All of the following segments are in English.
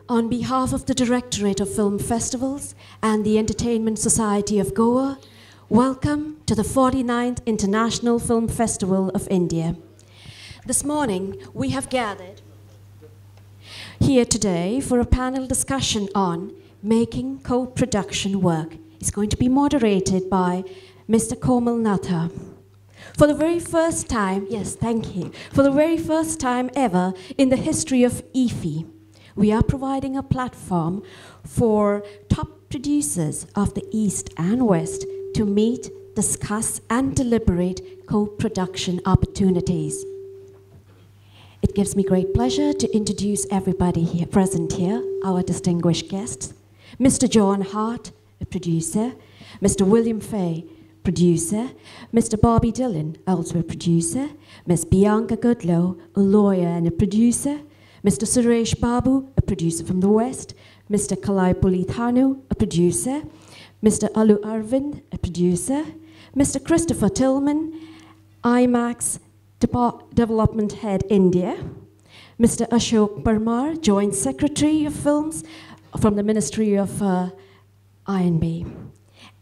On behalf of the Directorate of Film Festivals and the Entertainment Society of Goa, welcome to the 49th International Film Festival of India. This morning, we have gathered here today for a panel discussion on making co-production work. It's going to be moderated by Mr. Komal Natha. For the very first time, yes, thank you, for the very first time ever in the history of IFFI, we are providing a platform for top producers of the East and West to meet, discuss, and deliberate co-production opportunities. It gives me great pleasure to introduce everybody here, present here, our distinguished guests. Mr. John Hart, a producer, Mr. William Fay, producer, Mr. Bobby Dillon, also a producer, Ms. Bianca Goodloe, a lawyer and a producer, Mr. Suresh Babu, a producer from the West, Mr. Kalaipuli Thanu, a producer, Mr. Allu Arvind, a producer, Mr. Christopher Tillman, IMAX Development Head India, Mr. Ashok Parmar, Joint Secretary of Films from the Ministry of I&B.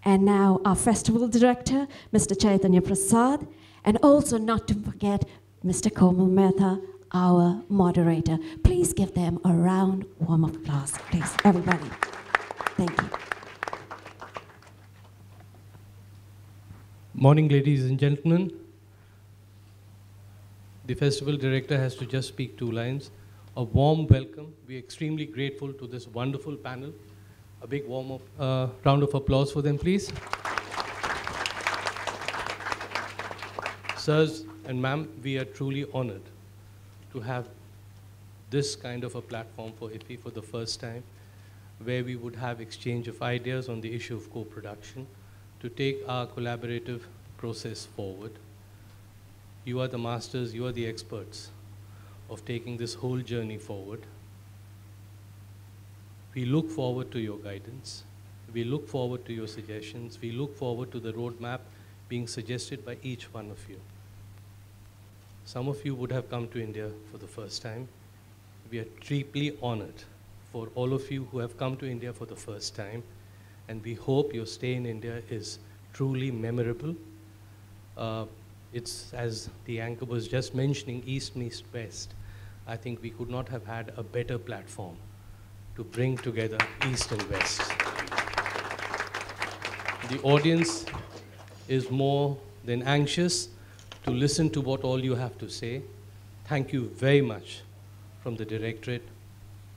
And now our festival director, Mr. Chaitanya Prasad, and also not to forget Mr. Komal Mehta, our moderator. Please give them a round, warm applause, please, everybody. Thank you. Morning, ladies and gentlemen. The festival director has to just speak 2 lines. A warm welcome. We're extremely grateful to this wonderful panel. A big warm round of applause for them, please. Sirs and ma'am, we are truly honored to have this kind of a platform for IFFI for the first time, where we would have exchange of ideas on the issue of co-production to take our collaborative process forward. You are the masters, you are the experts of taking this whole journey forward. We look forward to your guidance. We look forward to your suggestions. We look forward to the roadmap being suggested by each one of you. Some of you would have come to India for the first time. We are deeply honored for all of you who have come to India for the first time, and we hope your stay in India is truly memorable. It's, as the anchor was just mentioning, East meets West. I think we could not have had a better platform to bring together East and West. The audience is more than anxious to listen to what all you have to say. Thank you very much from the Directorate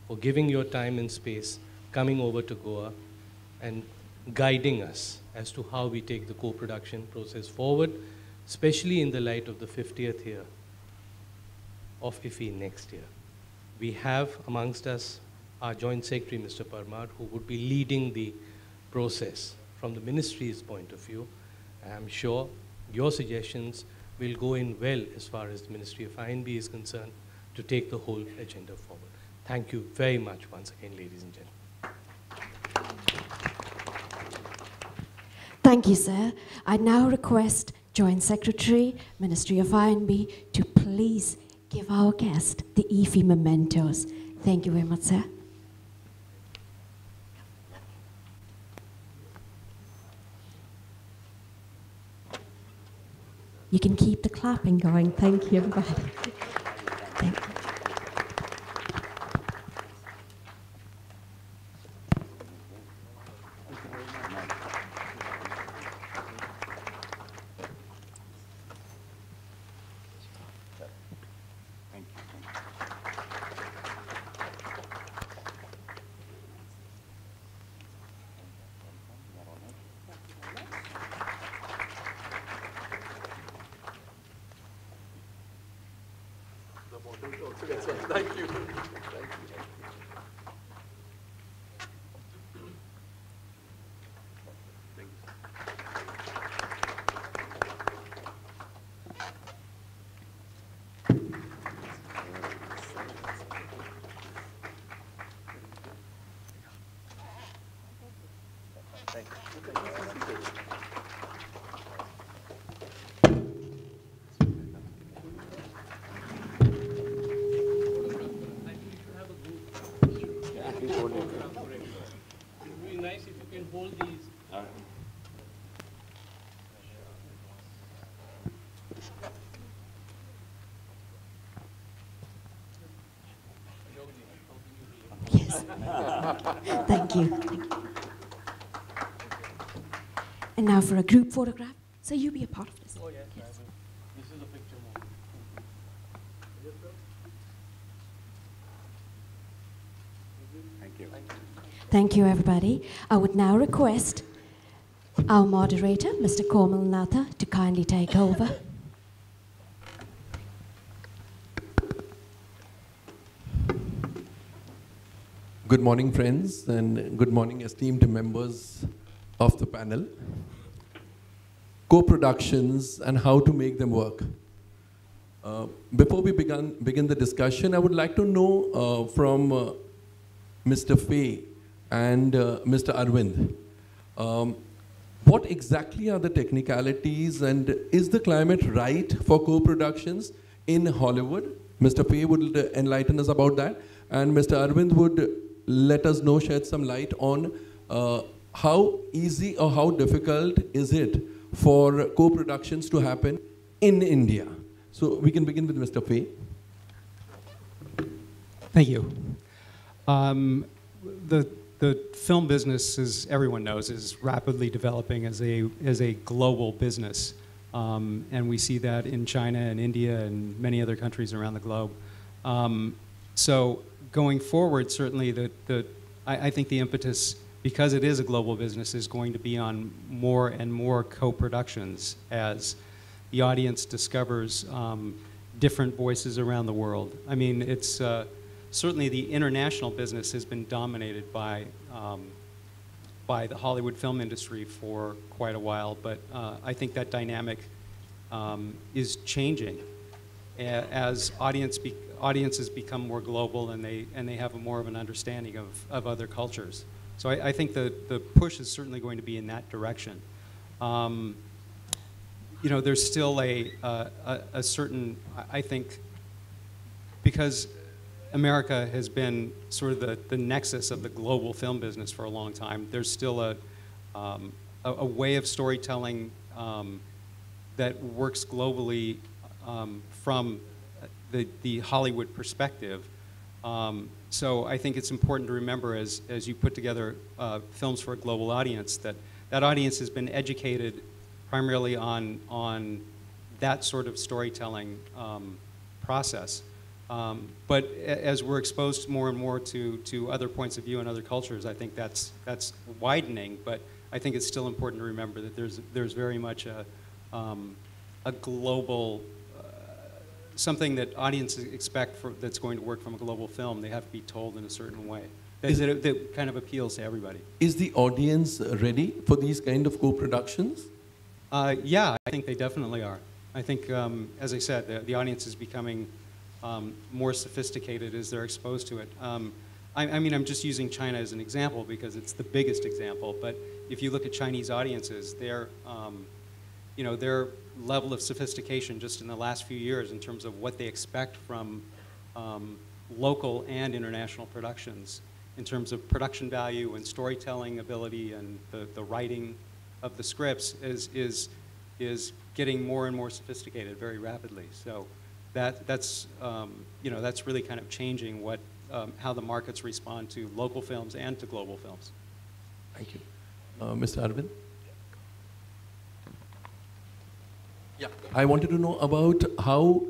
for giving your time and space, coming over to Goa and guiding us as to how we take the co-production process forward, especially in the light of the 50th year of IFFI next year. We have amongst us our Joint Secretary, Mr. Parmar, who would be leading the process from the ministry's point of view. I'm sure your suggestions will go in well as far as the Ministry of I&B is concerned to take the whole agenda forward. Thank you very much once again, ladies and gentlemen. Thank you, sir. I now request Joint Secretary, Ministry of I&B, to please give our guest the IFFI mementos. Thank you very much, sir. You can keep the clapping going. Thank you, everybody. Thank you. Thank you. It would be nice if you can hold these. Yes. Thank you. Thank you. And now for a group photograph. So you be a part of this. Oh, yes. This is a picture more. Thank you. Thank you, everybody. I would now request our moderator, Mr. Komal Natha, to kindly take over. Good morning, friends, and good morning, esteemed members of the panel. Co-productions and how to make them work. Before we begin the discussion, I would like to know from Mr. Fay and Mr. Arvind, what exactly are the technicalities and is the climate right for co-productions in Hollywood? Mr. Fay would enlighten us about that, and Mr. Arvind would let us know, shed some light on how easy or how difficult is it for co-productions to happen in India. So we can begin with Mr. Fay. Thank you. The film business, as everyone knows, is rapidly developing as a global business. And we see that in China and India and many other countries around the globe. So going forward, certainly I think the impetus, because it is a global business, is going to be on more and more co-productions as the audience discovers different voices around the world. I mean, it's certainly the international business has been dominated by the Hollywood film industry for quite a while, but I think that dynamic is changing as audiences become more global and they have more of an understanding of other cultures. So I think the push is certainly going to be in that direction. You know, there's still a certain, I think, because America has been sort of the nexus of the global film business for a long time, there's still a way of storytelling that works globally from the Hollywood perspective. So I think it's important to remember as you put together films for a global audience that audience has been educated primarily on that sort of storytelling process. But as we're exposed more and more to other points of view and other cultures, I think that's widening. But I think it's still important to remember that there's very much a global something that audiences expect that's going to work from a global film. They have to be told in a certain way that kind of appeals to everybody. Is the audience ready for these kind of co-productions? Yeah, I think they definitely are. I think, as I said, the audience is becoming more sophisticated as they're exposed to it. I mean, I'm just using China as an example because it's the biggest example, but if you look at Chinese audiences, their level of sophistication just in the last few years in terms of what they expect from local and international productions in terms of production value and storytelling ability and the writing of the scripts is getting more and more sophisticated very rapidly. So that's really kind of changing how the markets respond to local films and to global films. Thank you. Mr. Arvind? Yeah. I wanted to know about how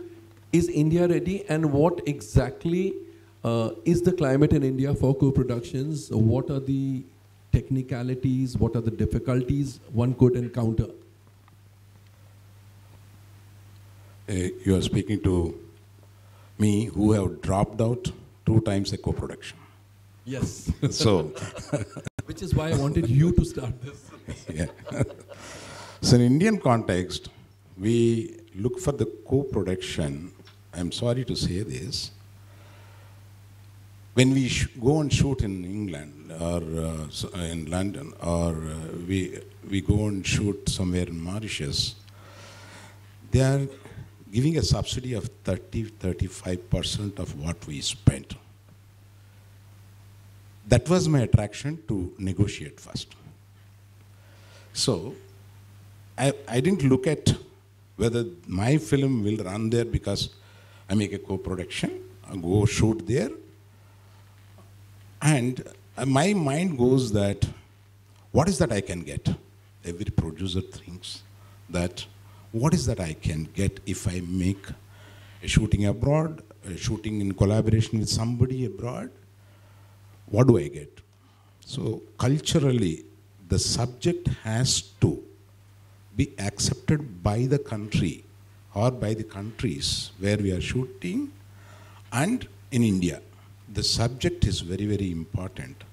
is India ready and what exactly is the climate in India for co-productions? What are the technicalities? What are the difficulties one could encounter? You are speaking to me who have dropped out 2 times a co-production. Yes. So, which is why I wanted you to start this. yeah. So in Indian context, we look for the co-production. I'm sorry to say this. When we go and shoot in England or in London, or we go and shoot somewhere in Mauritius, they are giving a subsidy of 30–35% of what we spent. that was my attraction to negotiate first. So I didn't look at whether my film will run there because I make a co-production, I go shoot there. And my mind goes that, what is that I can get? Every producer thinks that, what is that I can get if I make a shooting abroad, a shooting in collaboration with somebody abroad? What do I get? So culturally, the subject has to be accepted by the country or by the countries where we are shooting, and in India. The subject is very, very important.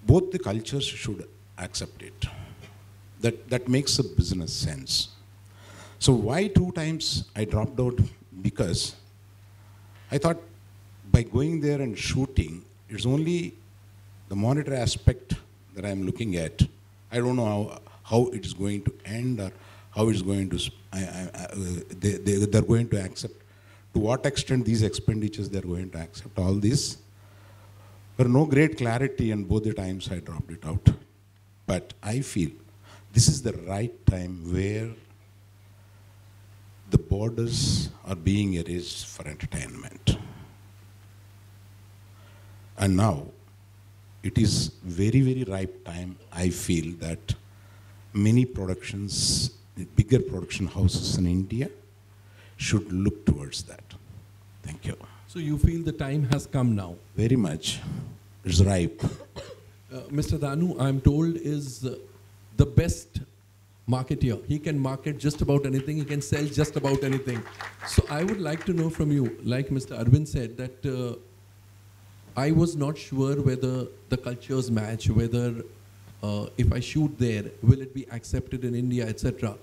Both the cultures should accept it. That makes a business sense. So why 2 times I dropped out? Because I thought by going there and shooting, it's only the monetary aspect that I'm looking at. I don't know how it's going to end or how it's going to, they're going to accept, to what extent these expenditures they're going to accept. All this, there no great clarity, and both the times I dropped it out. But I feel this is the right time where the borders are being erased for entertainment. And now, it is very, very ripe time, I feel, that many productions, bigger production houses in India should look towards that. Thank you. So you feel the time has come now? Very much. It's ripe. Mr. Thanu, I'm told, is the best marketeer. He can market just about anything. He can sell just about anything. So I would like to know from you, like Mr. Arvind said, that I was not sure whether the cultures match, whether if I shoot there, will it be accepted in India, etc.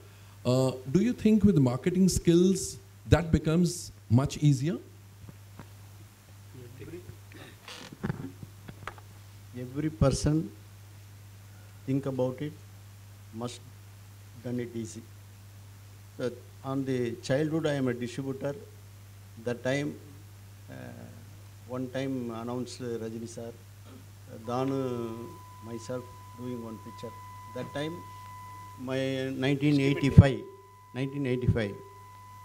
Do you think with marketing skills, that becomes much easier? Every person think about it, must done it easy. So on the childhood, I am a distributor. That time, one time announced Rajini sir, Thanu, myself doing one picture. That time, my 1985.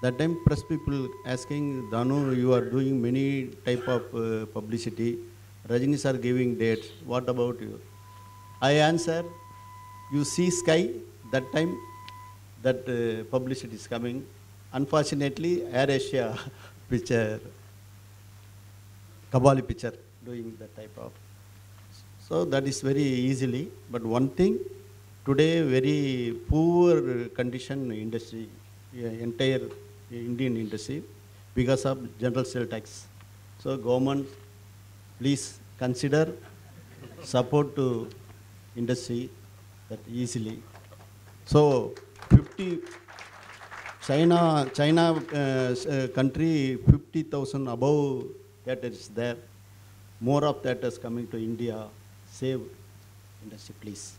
That time, press people asking, Thanu, you are doing many type of publicity. Rajini sir giving dates. What about you? I answer, you see sky. That time, that publicity is coming. Unfortunately, Air Asia picture, Kabali picture, doing that type of. So that is very easily. But one thing, today very poor condition industry, entire Indian industry, because of general sale tax. So government, please consider support to industry that easily. So 50 China country 50,000 above theaters there. More of theaters coming to India. Save industry, please.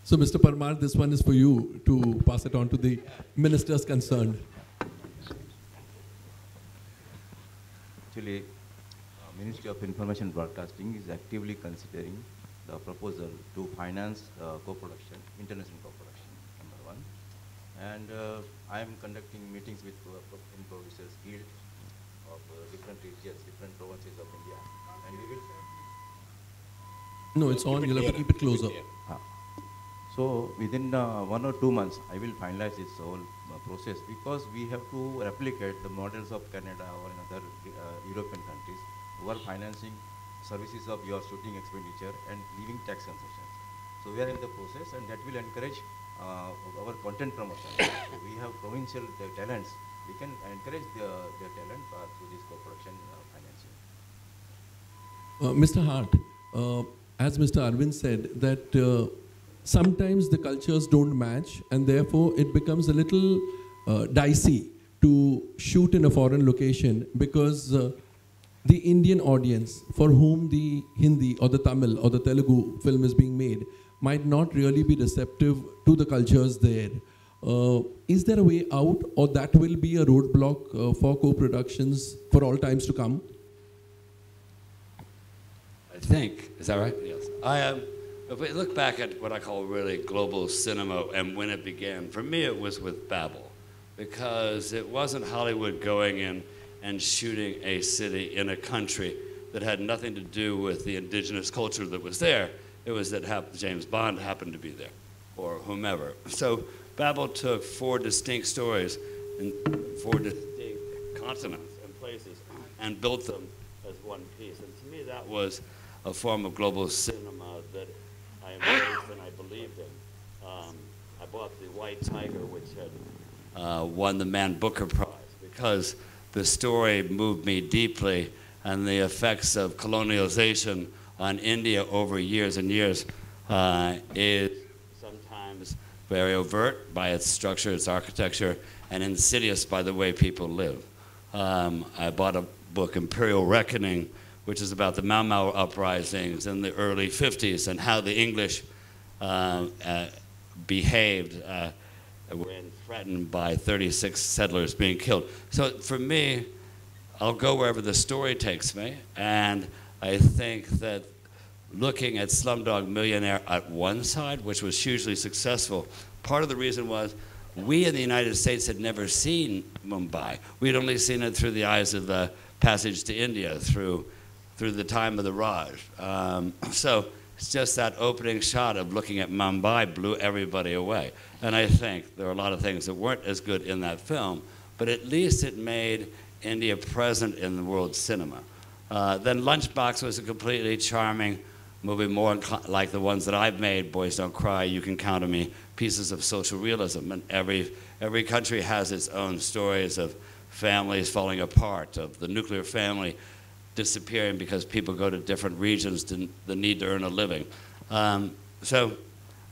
So, Mr. Parmar, this one is for you to pass it on to the ministers concerned. Actually, Ministry of Information Broadcasting is actively considering the proposal to finance co-production, international co-production, number one. And I am conducting meetings with Producers Guild of different regions, different provinces of India. And we will... No, it's on. You'll have to keep it closer. So within 1 or 2 months, I will finalize this whole process, because we have to replicate the models of Canada or in other European countries who are financing services of your shooting expenditure and leaving tax concessions. So we are in the process, and that will encourage our content promotion. So we have provincial talents. We can encourage their talent through this co-production financing. Mr. Hart, as Mr. Arvind said, that sometimes the cultures don't match, and therefore it becomes a little dicey to shoot in a foreign location, because the Indian audience for whom the Hindi or the Tamil or the Telugu film is being made might not really be receptive to the cultures there. Is there a way out, or that will be a roadblock for co-productions for all times to come? I I think. Is that right? Yes. If we look back at what I call really global cinema and when it began, for me it was with Babel, because it wasn't Hollywood going in and shooting a city in a country that had nothing to do with the indigenous culture that was there. It was that James Bond happened to be there, or whomever. So Babel took 4 distinct stories in 4 distinct continents and places and built them as one piece. And to me, that was a form of global cinema that I embraced and I believed in. I bought The White Tiger, which had won the Man Booker Prize, because the story moved me deeply, and the effects of colonialization on India over years and years is sometimes very overt by its structure, its architecture, and insidious by the way people live. I bought a book, Imperial Reckoning, which is about the Mau Mau uprisings in the early 50s and how the English behaved when threatened by 36 settlers being killed. So for me, I'll go wherever the story takes me, and I think that looking at Slumdog Millionaire at one side, which was hugely successful, part of the reason was we in the United States had never seen Mumbai. We'd only seen it through the eyes of the passage to India, through the time of the Raj. So it's just that opening shot of looking at Mumbai blew everybody away. And I think there are a lot of things that weren't as good in that film, but at least it made India present in the world cinema. Then Lunchbox was a completely charming movie, more like the ones that I've made, Boys Don't Cry, You Can Count on Me, pieces of social realism. And every country has its own stories of families falling apart, of the nuclear family disappearing because people go to different regions to the need to earn a living. So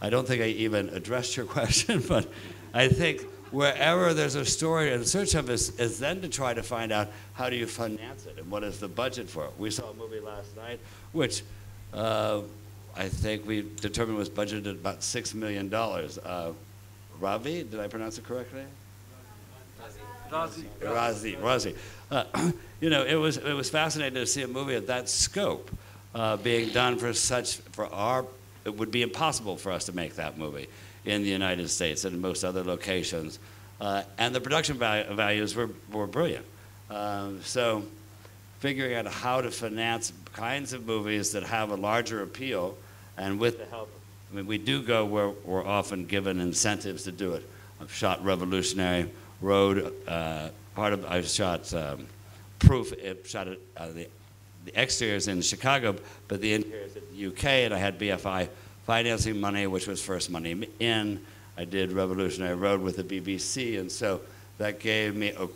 I don't think I even addressed your question, but I think wherever there's a story in search of is then to try to find out how do you finance it and what is the budget for it. We saw a movie last night, which I think we determined was budgeted about $6 million. Ravi, did I pronounce it correctly? Razi. You know, it was fascinating to see a movie of that scope being done it would be impossible for us to make that movie in the United States and in most other locations. And the production values were brilliant. So figuring out how to finance kinds of movies that have a larger appeal, and with the help, I mean, we do go where we're often given incentives to do it. I've shot Revolutionary Road, I shot Proof, shot the exteriors in Chicago, but the interiors in the UK, and I had BFI financing money, which was first money in. I did Revolutionary Road with the BBC, and so that gave me a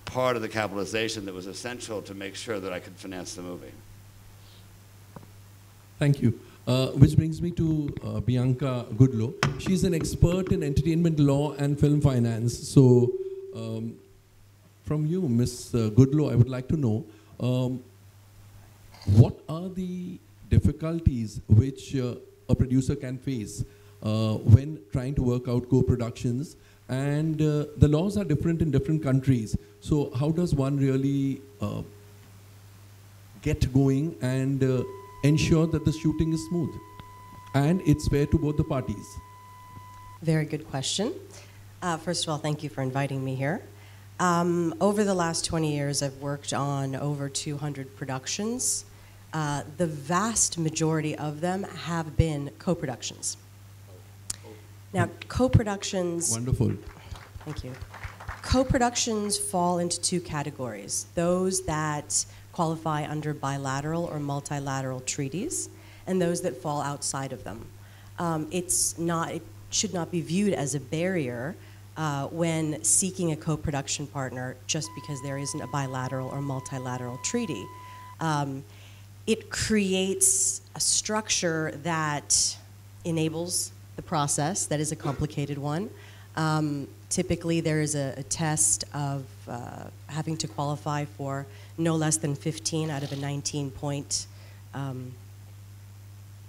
part of the capitalization that was essential to make sure that I could finance the movie. Thank you. Which brings me to Bianca Goodloe. She's an expert in entertainment law and film finance. So from you, Ms. Goodloe, I would like to know, what are the difficulties which a producer can face when trying to work out co-productions? And the laws are different in different countries. So how does one really get going and ensure that the shooting is smooth and it's fair to both the parties? Very good question. First of all, thank you for inviting me here. Over the last 20 years, I've worked on over 200 productions. The vast majority of them have been co-productions. Now, co-productions... Wonderful. Thank you. Co-productions fall into 2 categories. Those that qualify under bilateral or multilateral treaties, and those that fall outside of them. It should not be viewed as a barrier when seeking a co-production partner just because there isn't a bilateral or multilateral treaty. It creates a structure that enables the process that is a complicated one. Typically, there is a test of having to qualify for no less than 15 out of a 19-point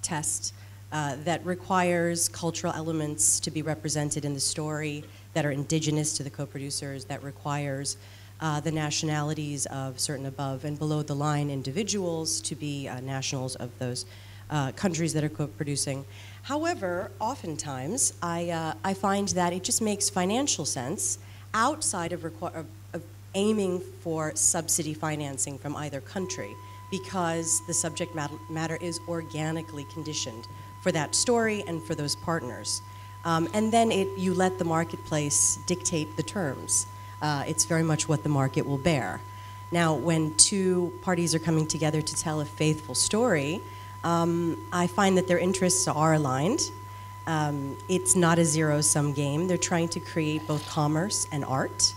test that requires cultural elements to be represented in the story that are indigenous to the co-producers, that requires the nationalities of certain above and below the line individuals to be nationals of those countries that are co-producing. However, oftentimes I find that it just makes financial sense outside of aiming for subsidy financing from either country, because the subject matter is organically conditioned for that story and for those partners. And then you let the marketplace dictate the terms. It's very much what the market will bear. Now, when two parties are coming together to tell a faithful story, I find that their interests are aligned. It's not a zero-sum game. They're trying to create both commerce and art.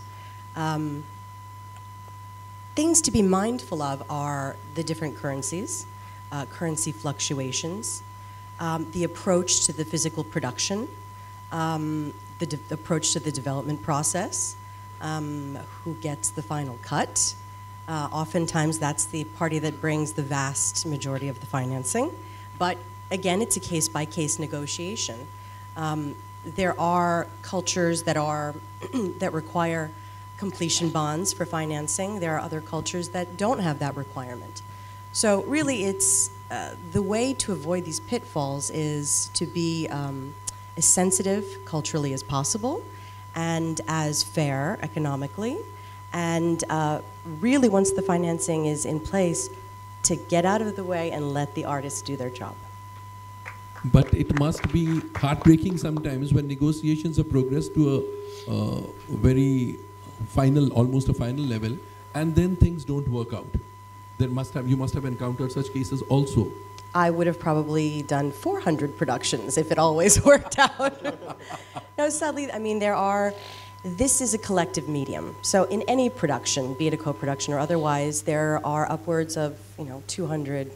Things to be mindful of are the different currencies, currency fluctuations, the approach to the physical production, the approach to the development process, who gets the final cut. Oftentimes that's the party that brings the vast majority of the financing. But again, it's a case-by-case negotiation. There are cultures that require completion bonds for financing. There are other cultures that don't have that requirement. So really it's the way to avoid these pitfalls is to be as sensitive culturally as possible and as fair economically. And really, once the financing is in place, to get out of the way and let the artists do their job. But it must be heartbreaking sometimes when negotiations have progressed to a very final, almost a final level, and then things don't work out. You must have encountered such cases also. I would have probably done 400 productions if it always worked out. No, sadly, I mean, this is a collective medium. So in any production, be it a co-production or otherwise, there are upwards of 200,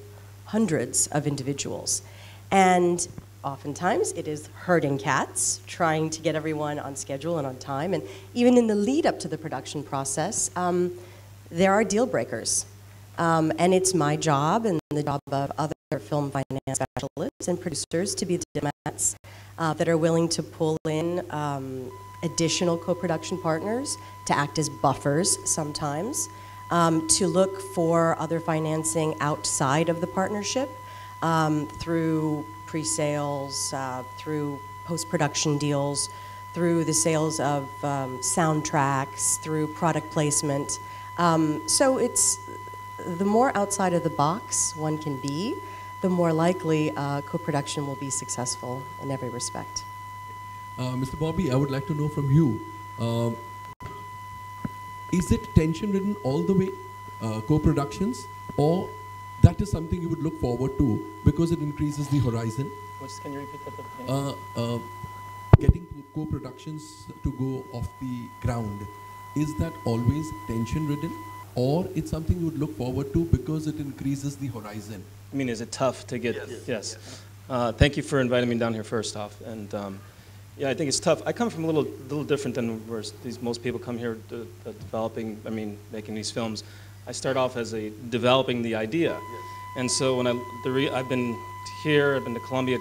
hundreds of individuals. And oftentimes it is herding cats, trying to get everyone on schedule and on time. And even in the lead up to the production process, there are deal breakers. And it's my job and the job of other film finance specialists and producers to be diplomats that are willing to pull in additional co-production partners, to act as buffers sometimes, to look for other financing outside of the partnership through pre-sales, through post-production deals, through the sales of soundtracks, through product placement. So it's the more outside of the box one can be, the more likely co-production will be successful in every respect. Mr. Bobby, I would like to know from you, is it tension-ridden all the way, co-productions, or that is something you would look forward to because it increases the horizon? Can you repeat that? Getting co-productions to go off the ground, is that always tension-ridden, or it's something you would look forward to because it increases the horizon? I mean, is it tough to get? Yes. Thank you for inviting me down here first off. And yeah, I think it's tough. I come from a little different than where most people come here making these films. I start off as developing the idea. Yes. And so when I've been here, I've been to Colombia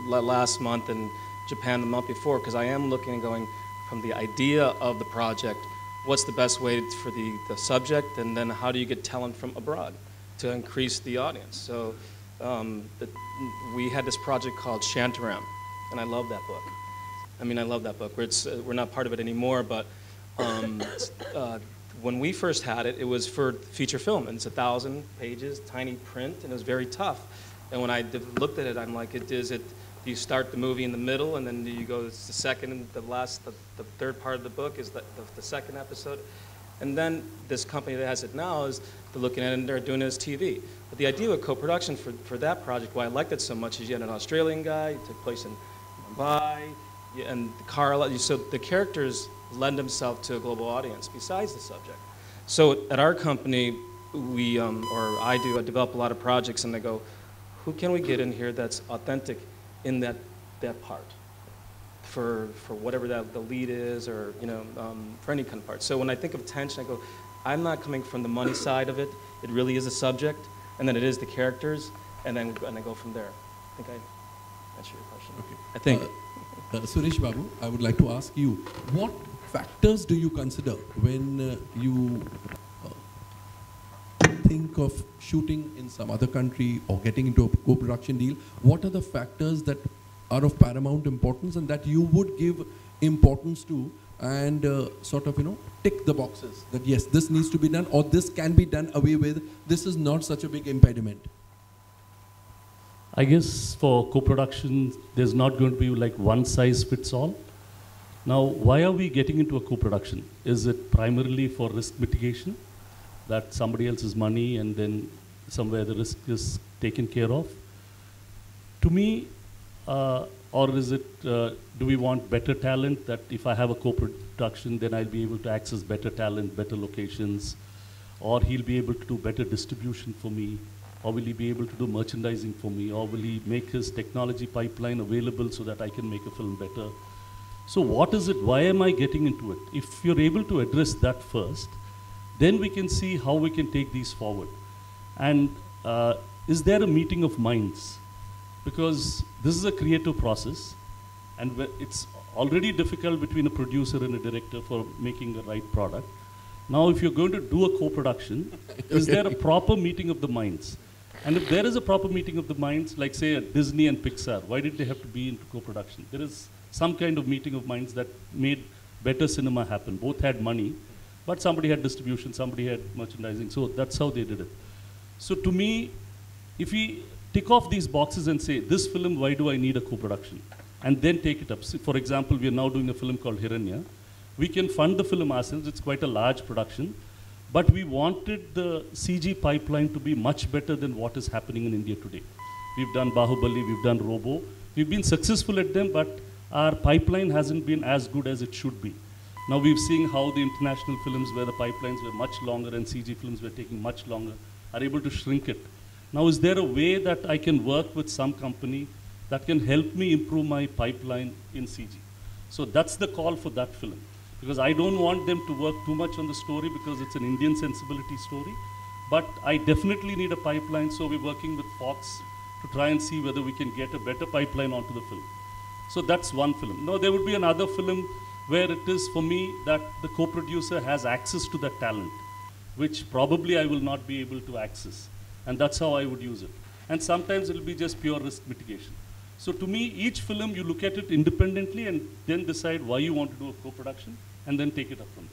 last month and Japan the month before, because I am looking and going from the idea of the project, what's the best way for the subject, and then how do you get talent from abroad to increase the audience. So we had this project called Shantaram, and I love that book. I mean, I love that book. We're not part of it anymore, but when we first had it, it was for feature film, and it's 1,000 pages, tiny print, and it was very tough. And when I looked at it, I'm like, do you start the movie in the middle, and then do you go, it's the second and the third part of the book is the second episode? And then this company that has it now is they're looking at it and they're doing it as TV. But the idea of co-production for that project, why I liked it so much, is you had an Australian guy, it took place in Mumbai, and so the characters lend themselves to a global audience besides the subject. So at our company, I develop a lot of projects, and they go, who can we get in here that's authentic in that part for whatever the lead is, or for any kind of part. So when I think of tension, I go, I'm not coming from the money side of it. It really is a subject, and then it is the characters, and then I go from there. answer your question. Okay. I think. Suresh Babu, I would like to ask you, what factors do you consider when you think of shooting in some other country or getting into a co-production deal? What are the factors that are of paramount importance and that you would give importance to and sort of, tick the boxes that yes, this needs to be done or this can be done away with, this is not such a big impediment? I guess for co-production, there's not going to be like one size fits all. Now, why are we getting into a co-production? Is it primarily for risk mitigation, that somebody else's money and then somewhere the risk is taken care of? To me, or is it, do we want better talent, that if I have a co-production, then I'll be able to access better talent, better locations, or he'll be able to do better distribution for me, or will he be able to do merchandising for me, or will he make his technology pipeline available so that I can make a film better? So what is it, why am I getting into it? If you're able to address that first, then we can see how we can take these forward. And is there a meeting of minds? Because this is a creative process, and it's already difficult between a producer and a director for making the right product. Now, if you're going to do a co-production, is there a proper meeting of the minds? And if there is a proper meeting of the minds, like say Disney and Pixar, why did they have to be into co-production? There is some kind of meeting of minds that made better cinema happen. Both had money, but somebody had distribution, somebody had merchandising, so that's how they did it. So to me, if we tick off these boxes and say, this film, why do I need a co-production? And then take it up. So for example, we are now doing a film called Hiranya. We can fund the film ourselves, it's quite a large production, but we wanted the CG pipeline to be much better than what is happening in India today. We've done Bahubali, we've done Robo. We've been successful at them, but our pipeline hasn't been as good as it should be. Now we've seen how the international films where the pipelines were much longer and CG films were taking much longer are able to shrink it. Now is there a way that I can work with some company that can help me improve my pipeline in CG? So that's the call for that film. Because I don't want them to work too much on the story because it's an Indian sensibility story. But I definitely need a pipeline, so we're working with Fox to try and see whether we can get a better pipeline onto the film. So that's one film. Now there would be another film where it is for me that the co-producer has access to that talent, which probably I will not be able to access. And that's how I would use it. And sometimes it will be just pure risk mitigation. So to me, each film, you look at it independently and then decide why you want to do a co-production and then take it up from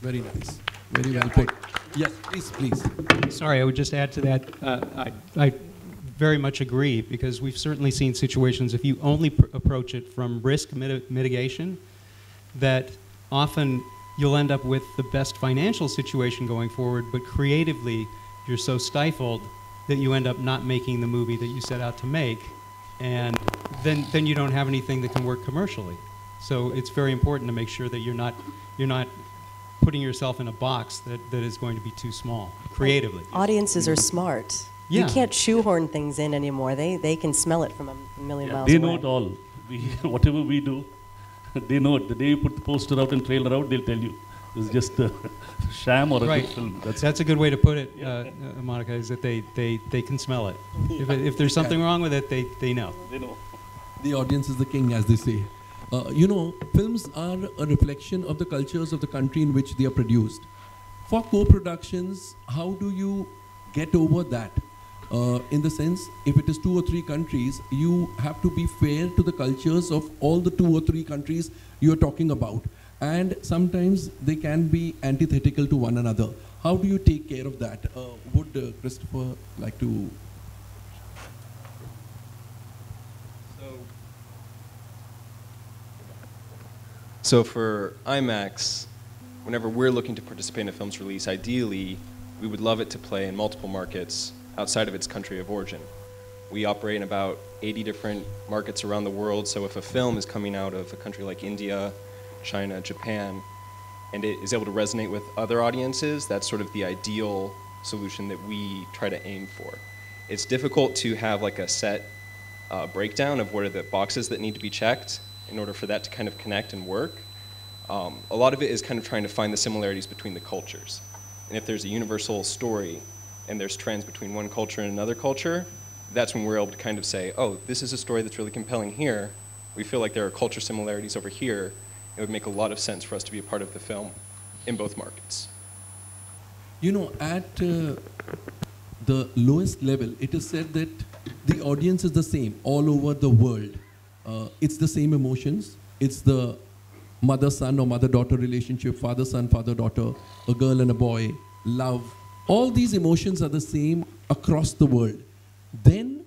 there. Very nice. Very well put. Yes, please. Sorry, I would just add to that. I very much agree, because we've certainly seen situations, if you only approach it from risk mitigation, that often you'll end up with the best financial situation going forward, but creatively you're so stifled that you end up not making the movie that you set out to make, and then you don't have anything that can work commercially. So it's very important to make sure that you're not putting yourself in a box that is going to be too small, creatively. Audiences are smart. Yeah. You can't shoehorn things in anymore. They can smell it from a million miles They away. know it all. Whatever we do, they know it. The day you put the poster out and trailer out, they'll tell you. It's just a sham or a good film. That's a good way to put it, Monica, is that they can smell it. If there's something wrong with it, they know. They know. The audience is the king, as they say. Films are a reflection of the cultures of the country in which they are produced. For co-productions, how do you get over that? In the sense, if it is 2 or 3 countries, you have to be fair to the cultures of all the 2 or 3 countries you are talking about. And sometimes they can be antithetical to one another. How do you take care of that? Would Christopher like to? So for IMAX, whenever we're looking to participate in a film's release, ideally, we would love it to play in multiple markets outside of its country of origin. We operate in about 80 different markets around the world, so if a film is coming out of a country like India, China, Japan, and it is able to resonate with other audiences, that's sort of the ideal solution that we try to aim for. It's difficult to have like a set breakdown of what are the boxes that need to be checked in order for that to kind of connect and work. A lot of it is kind of trying to find the similarities between the cultures. And if there's a universal story and there's trends between one culture and another culture, that's when we're able to kind of say, oh, this is a story that's really compelling here. We feel like there are culture similarities over here. It would make a lot of sense for us to be a part of the film in both markets. You know, at the lowest level, it is said that the audience is the same all over the world. It's the same emotions. It's the mother-son or mother-daughter relationship, father-son, father-daughter, a girl and a boy, love. All these emotions are the same across the world. Then,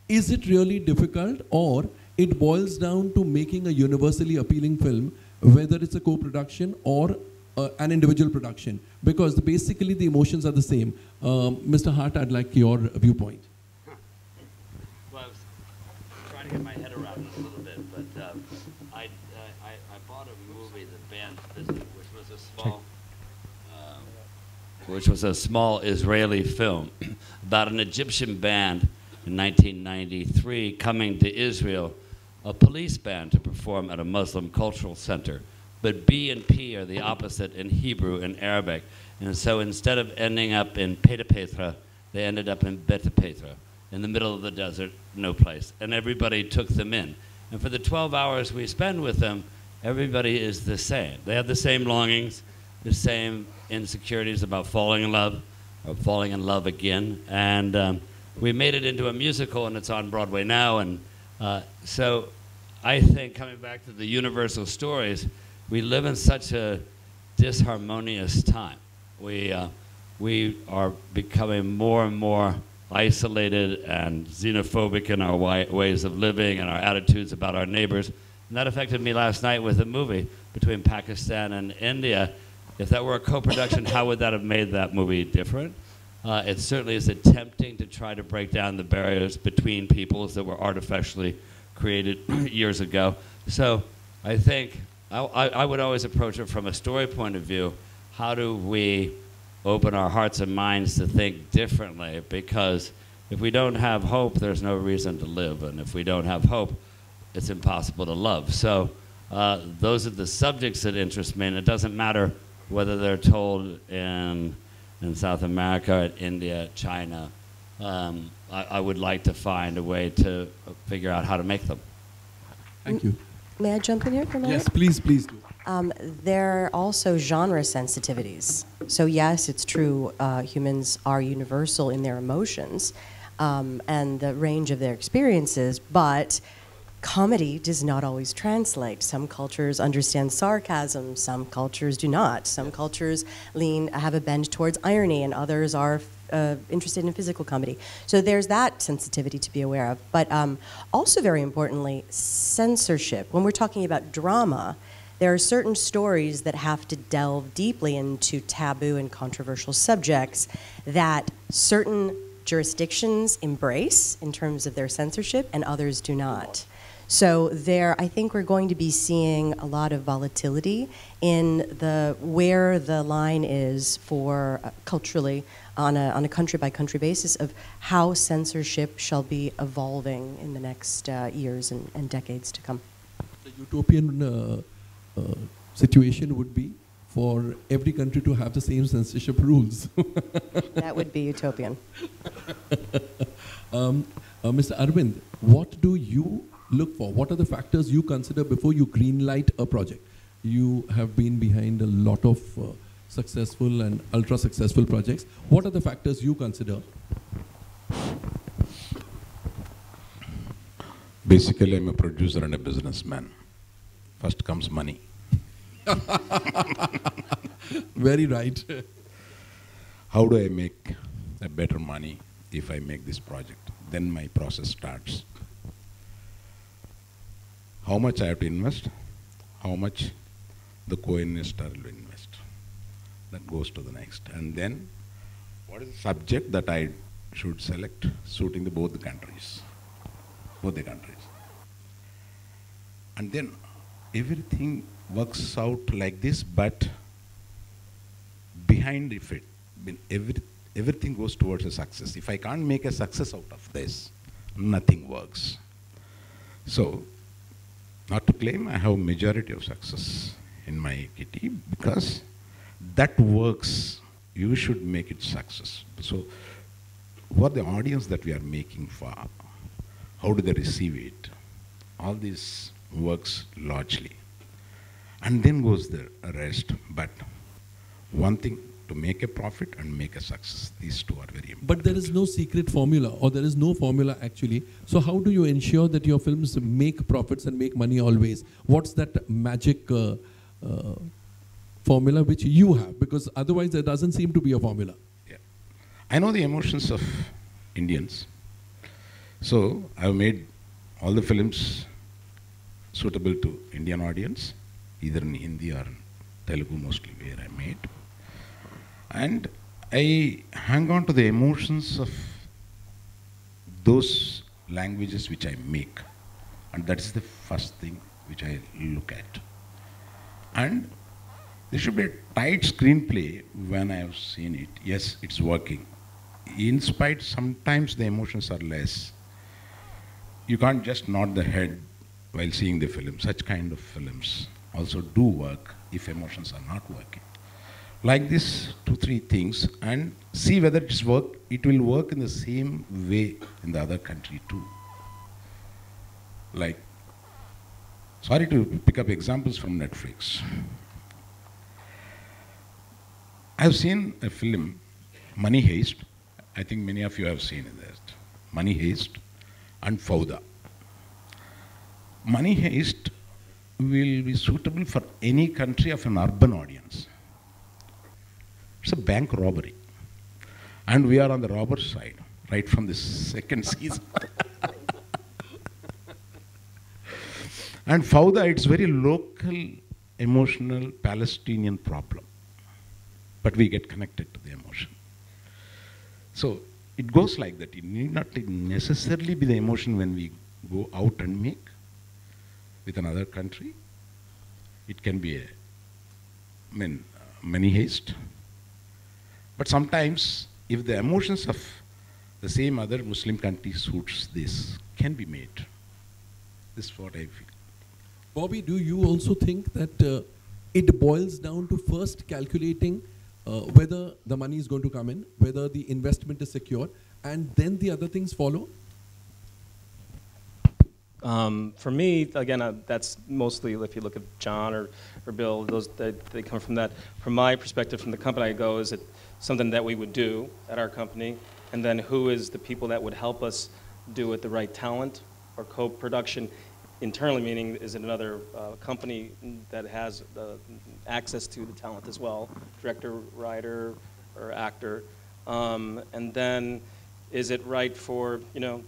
is it really difficult, or it boils down to making a universally appealing film, whether it's a co-production or an individual production? Because basically the emotions are the same. Mr. Hart, I'd like your viewpoint. Well, I was trying to get my head around this a little bit, but I bought a movie, The Band Visit, which was a small Israeli film about an Egyptian band in 1993 coming to Israel, a police band to perform at a Muslim cultural center. But B and P are the opposite in Hebrew and Arabic. And so instead of ending up in Peta Petra, they ended up in Beta Petra, in the middle of the desert, no place. And everybody took them in. And for the 12 hours we spend with them, everybody is the same. They have the same longings, the same insecurities about falling in love, or falling in love again. And we made it into a musical, and it's on Broadway now. And so I think, coming back to the universal stories, we live in such a disharmonious time. We are becoming more and more isolated and xenophobic in our ways of living and our attitudes about our neighbors. And that affected me last night with a movie between Pakistan and India. If that were a co-production, how would that have made that movie different? It certainly is attempting to try to break down the barriers between peoples that were artificially created years ago. So I think I would always approach it from a story point of view. How do we open our hearts and minds to think differently? Because if we don't have hope, there's no reason to live. And if we don't have hope, it's impossible to love. So those are the subjects that interest me, and it doesn't matter whether they're told in South America, India, China. I would like to find a way to figure out how to make them. Thank you. May I jump in here for a minute? Yes, please, please do. There are also genre sensitivities. So yes, it's true, humans are universal in their emotions and the range of their experiences, but comedy does not always translate. Some cultures understand sarcasm, some cultures do not. Some cultures have a bend towards irony, and others are interested in physical comedy. So there's that sensitivity to be aware of. But also very importantly, censorship. When we're talking about drama, there are certain stories that have to delve deeply into taboo and controversial subjects that certain jurisdictions embrace in terms of their censorship and others do not. So I think we're going to be seeing a lot of volatility in where the line is for culturally on a country-by-country basis of how censorship shall be evolving in the next years and decades to come. The utopian situation would be for every country to have the same censorship rules. That would be utopian. Mr. Arvind, what do you look for? What are the factors you consider before you greenlight a project? You have been behind a lot of successful and ultra-successful projects. What are the factors you consider? Basically, I'm a producer and a businessman. First comes money. Very right. How do I make a better money if I make this project? Then my process starts. How much I have to invest, how much the co-investor will invest. That goes to the next. And then, what is the subject that I should select suiting both the countries? And then, everything works out like this, but behind everything goes towards a success. If I can't make a success out of this, nothing works. So, not to claim I have majority of success in my kitty, because that works, you should make it success. So who are the audience that we are making for? How do they receive it? All this works largely. And then goes the rest. But one thing, to make a profit and make a success. These two are very important. But there is no secret formula, or there is no formula actually. So how do you ensure that your films make profits and make money always? What's that magic formula which you have? Because otherwise there doesn't seem to be a formula. Yeah. I know the emotions of Indians. So I've made all the films suitable to Indian audience, either in Hindi or Telugu mostly where I made. And I hang on to the emotions of those languages which I make. And that is the first thing which I look at. And there should be a tight screenplay when I have seen it. Yes, it's working. In spite, sometimes the emotions are less. You can't just nod the head while seeing the film. Such kind of films also do work if emotions are not working. Like this, 2-3 things, and see whether it will work in the same way in the other country too. Like, sorry to pick up examples from Netflix. I've seen a film, Money Heist. I think many of you have seen it. Money Heist and Fauda. Money Heist will be suitable for any country of an urban audience. It's a bank robbery. And we are on the robber side, right from the second season. And Fauda, it's very local, emotional, Palestinian problem. But we get connected to the emotion. So it goes like that. It need not necessarily be the emotion when we go out and make with another country. It can be Money Heist. But sometimes, if the emotions of the same other Muslim country suits this, can be made. This is what I feel. Bobby, do you also think that it boils down to first calculating whether the money is going to come in, whether the investment is secure, and then the other things follow? For me, again, that's mostly, if you look at John or Bill, they come from that. From my perspective, from the company I go, is it something that we would do at our company, and then who is the people that would help us do it, the right talent or co-production internally, meaning is it another company that has access to the talent as well, director, writer, or actor, and then is it right for,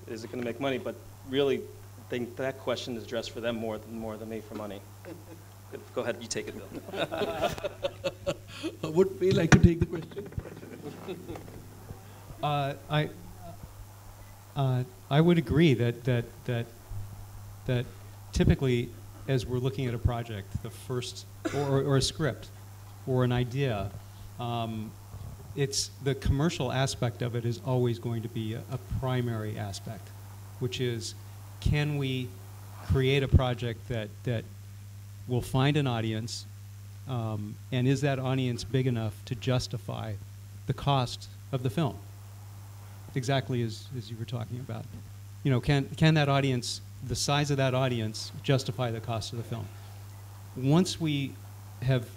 is it going to make money? But really, I think that question is addressed for them more than me for money. Go ahead, you take it, Bill. Would Faye like to take the question? I would agree that typically, as we're looking at a project, the first or a script or an idea, it's the commercial aspect of it is always going to be a primary aspect, which is, can we create a project that will find an audience, and is that audience big enough to justify the cost of the film? Exactly as you were talking about. Can that audience, the size of that audience, justify the cost of the film? Once we have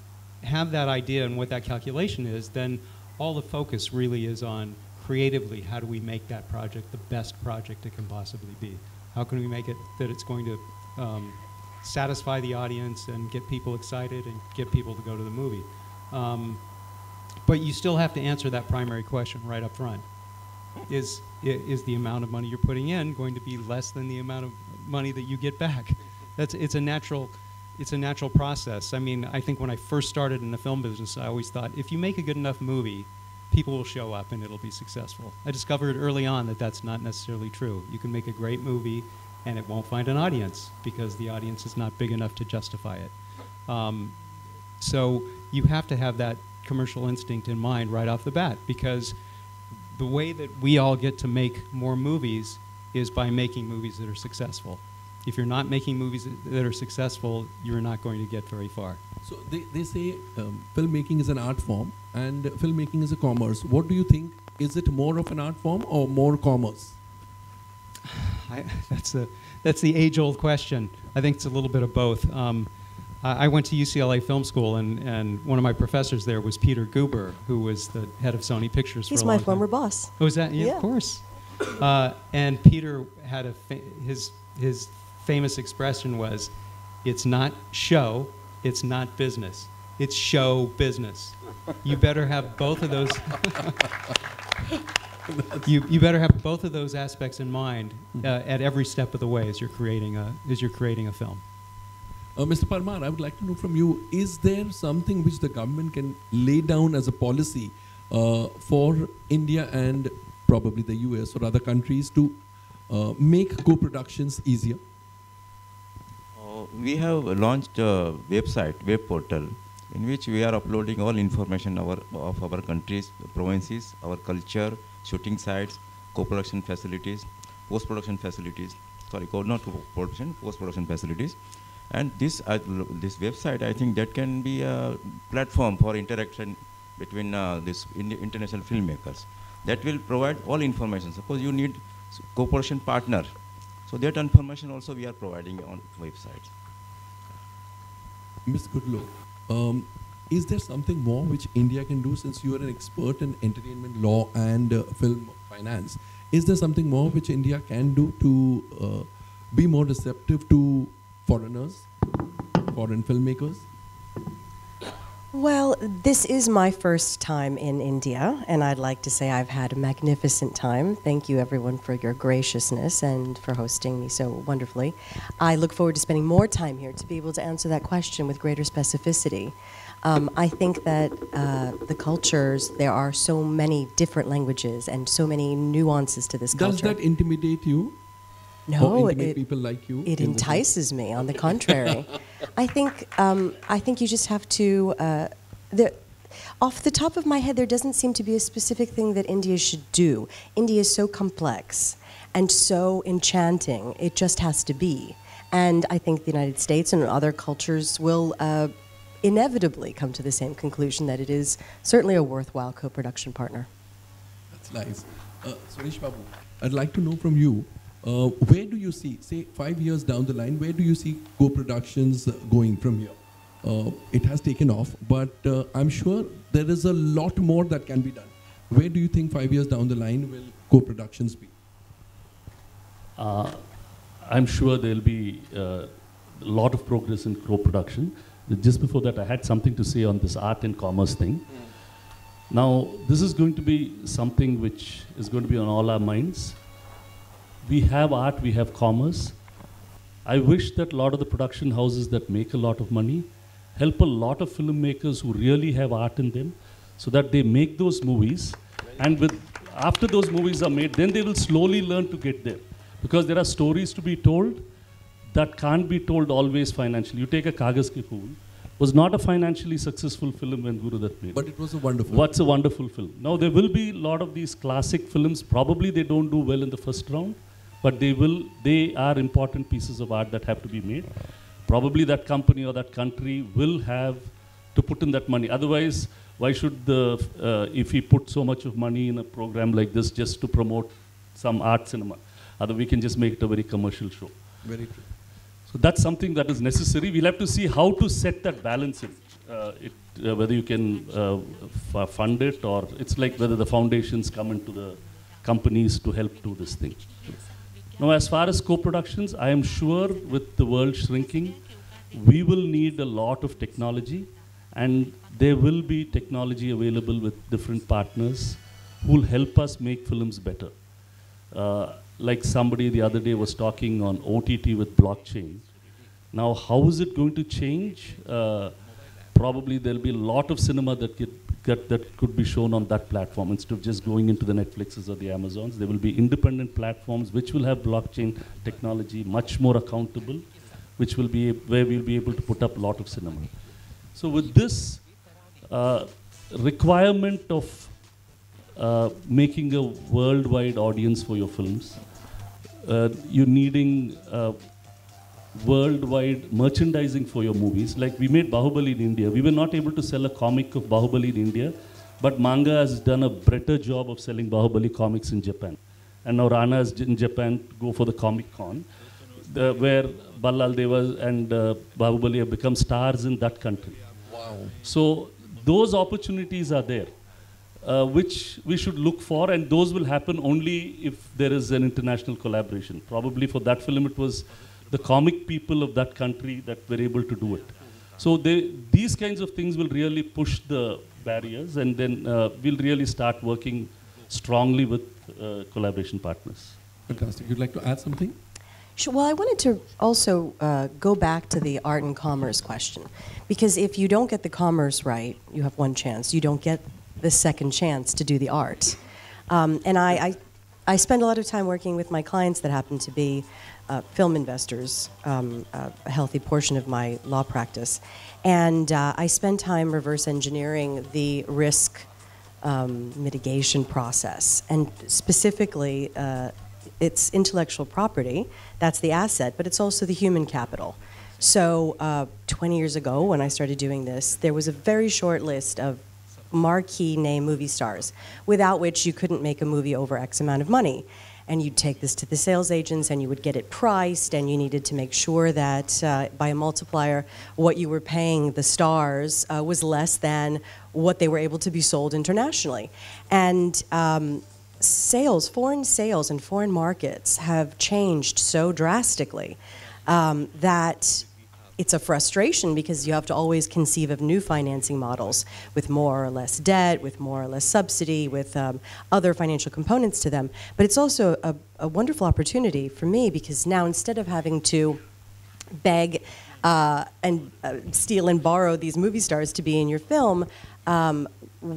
that idea and what that calculation is, then all the focus really is on creatively, how do we make that project the best project it can possibly be? How can we make it that it's going to satisfy the audience and get people excited and get people to go to the movie? But you still have to answer that primary question right up front. Is the amount of money you're putting in going to be less than the amount of money that you get back? It's a natural process. I mean, I think when I first started in the film business, I always thought, if you make a good enough movie, people will show up and it'll be successful. I discovered early on that that's not necessarily true. You can make a great movie and it won't find an audience because the audience is not big enough to justify it. So you have to have that commercial instinct in mind right off the bat, because the way that we all get to make more movies is by making movies that are successful. If you're not making movies that are successful, you're not going to get very far. So they say filmmaking is an art form and filmmaking is a commerce. What do you think Is it more of an art form or more commerce? That's the age-old question. I think it's a little bit of both. I went to UCLA Film School, and one of my professors there was Peter Guber, who was the head of Sony Pictures for a long time. He's my former boss. Oh, is that? Yeah, Yeah. of course. And Peter had his famous expression was, "It's not show, it's not business. It's show business." You better have both of those. You better have both of those aspects in mind at every step of the way as you're creating a film. Mr. Parmar, I would like to know from you, is there something which the government can lay down as a policy for India and probably the US or other countries to make co-productions easier? We have launched a website, web portal, in which we are uploading all information of our countries, provinces, our culture, shooting sites, co-production facilities, post-production facilities. Sorry, not co-production, post-production facilities. And this website, I think that can be a platform for interaction between these international filmmakers. That will provide all information. Suppose you need co-production partner, so that information also we are providing on websites. Ms. Goodloe, is there something more which India can do, since you are an expert in entertainment law and film finance? Is there something more which India can do to be more receptive to foreigners, foreign filmmakers? Well, this is my first time in India, and I'd like to say I've had a magnificent time. Thank you, everyone, for your graciousness and for hosting me so wonderfully. I look forward to spending more time here to be able to answer that question with greater specificity. I think that the cultures, there are so many different languages and so many nuances to this culture. Does that intimidate you? No, people like you. It entices me. On the contrary, I think you just have to. Off the top of my head, there doesn't seem to be a specific thing that India should do. India is so complex and so enchanting. It just has to be. And I think the United States and other cultures will inevitably come to the same conclusion that it is certainly a worthwhile co-production partner. That's nice. Suresh Babu, I'd like to know from you. Where do you see, say 5 years down the line, where do you see co-productions going from here? It has taken off, but I'm sure there is a lot more that can be done. Where do you think 5 years down the line will co-productions be? I'm sure there'll be a lot of progress in co-production. Just before that, I had something to say on this art and commerce thing. Now, this is going to be something which is going to be on all our minds. We have art, we have commerce. I wish that a lot of the production houses that make a lot of money help a lot of filmmakers who really have art in them, so that they make those movies, and after those movies are made, then they will slowly learn to get there. Because there are stories to be told that can't be told always financially. You take a Kaagaz Ki Phool, was not a financially successful film when Guru Dutt made it. But it was a wonderful What's a wonderful film. Now there will be a lot of these classic films, probably they don't do well in the first round, but they are important pieces of art that have to be made. Probably that company or that country will have to put in that money. Otherwise, why should if we put so much of money in a program like this just to promote some art cinema? Otherwise, we can just make it a very commercial show. Very true. So that's something that is necessary. We'll have to see how to set that balance in. Whether you can fund it, or it's like whether the foundations come into the companies to help do this thing. Now, as far as co-productions, I am sure with the world shrinking, we will need a lot of technology, and there will be technology available with different partners who will help us make films better. Like somebody the other day was talking on OTT with blockchain. Now, how is it going to change? Probably there'll be a lot of cinema that could be shown on that platform instead of just going into the Netflixes or the Amazons. There will be independent platforms which will have blockchain technology, much more accountable, which will be where we'll be able to put up a lot of cinema. So with this requirement of making a worldwide audience for your films, you're needing worldwide merchandising for your movies. Like we made Bahubali in India. We were not able to sell a comic of Bahubali in India But manga has done a better job of selling Bahubali comics in Japan. And now Rana is in Japan to go for the Comic Con, where Ballal Deva and Bahubali have become stars in that country. Wow. So those opportunities are there, which we should look for, and those will happen only if there is an international collaboration. Probably for that film, it was the comic people of that country that were able to do it. So these kinds of things will really push the barriers, and then we'll really start working strongly with collaboration partners. Fantastic. You'd like to add something? Sure. Well, I wanted to also go back to the art and commerce question, because if you don't get the commerce right, you have one chance. You don't get the second chance to do the art. And I spend a lot of time working with my clients that happen to be film investors, a healthy portion of my law practice. And I spend time reverse engineering the risk mitigation process. And specifically, it's intellectual property, that's the asset, but it's also the human capital. So 20 years ago, when I started doing this, there was a very short list of marquee name movie stars, without which you couldn't make a movie over X amount of money. And you'd take this to the sales agents and you would get it priced, and you needed to make sure that by a multiplier, what you were paying the stars was less than what they were able to be sold internationally. And foreign sales and foreign markets have changed so drastically that it's a frustration, because you have to always conceive of new financing models with more or less debt, with more or less subsidy, with other financial components to them. But it's also a wonderful opportunity for me, because now instead of having to beg and steal and borrow these movie stars to be in your film,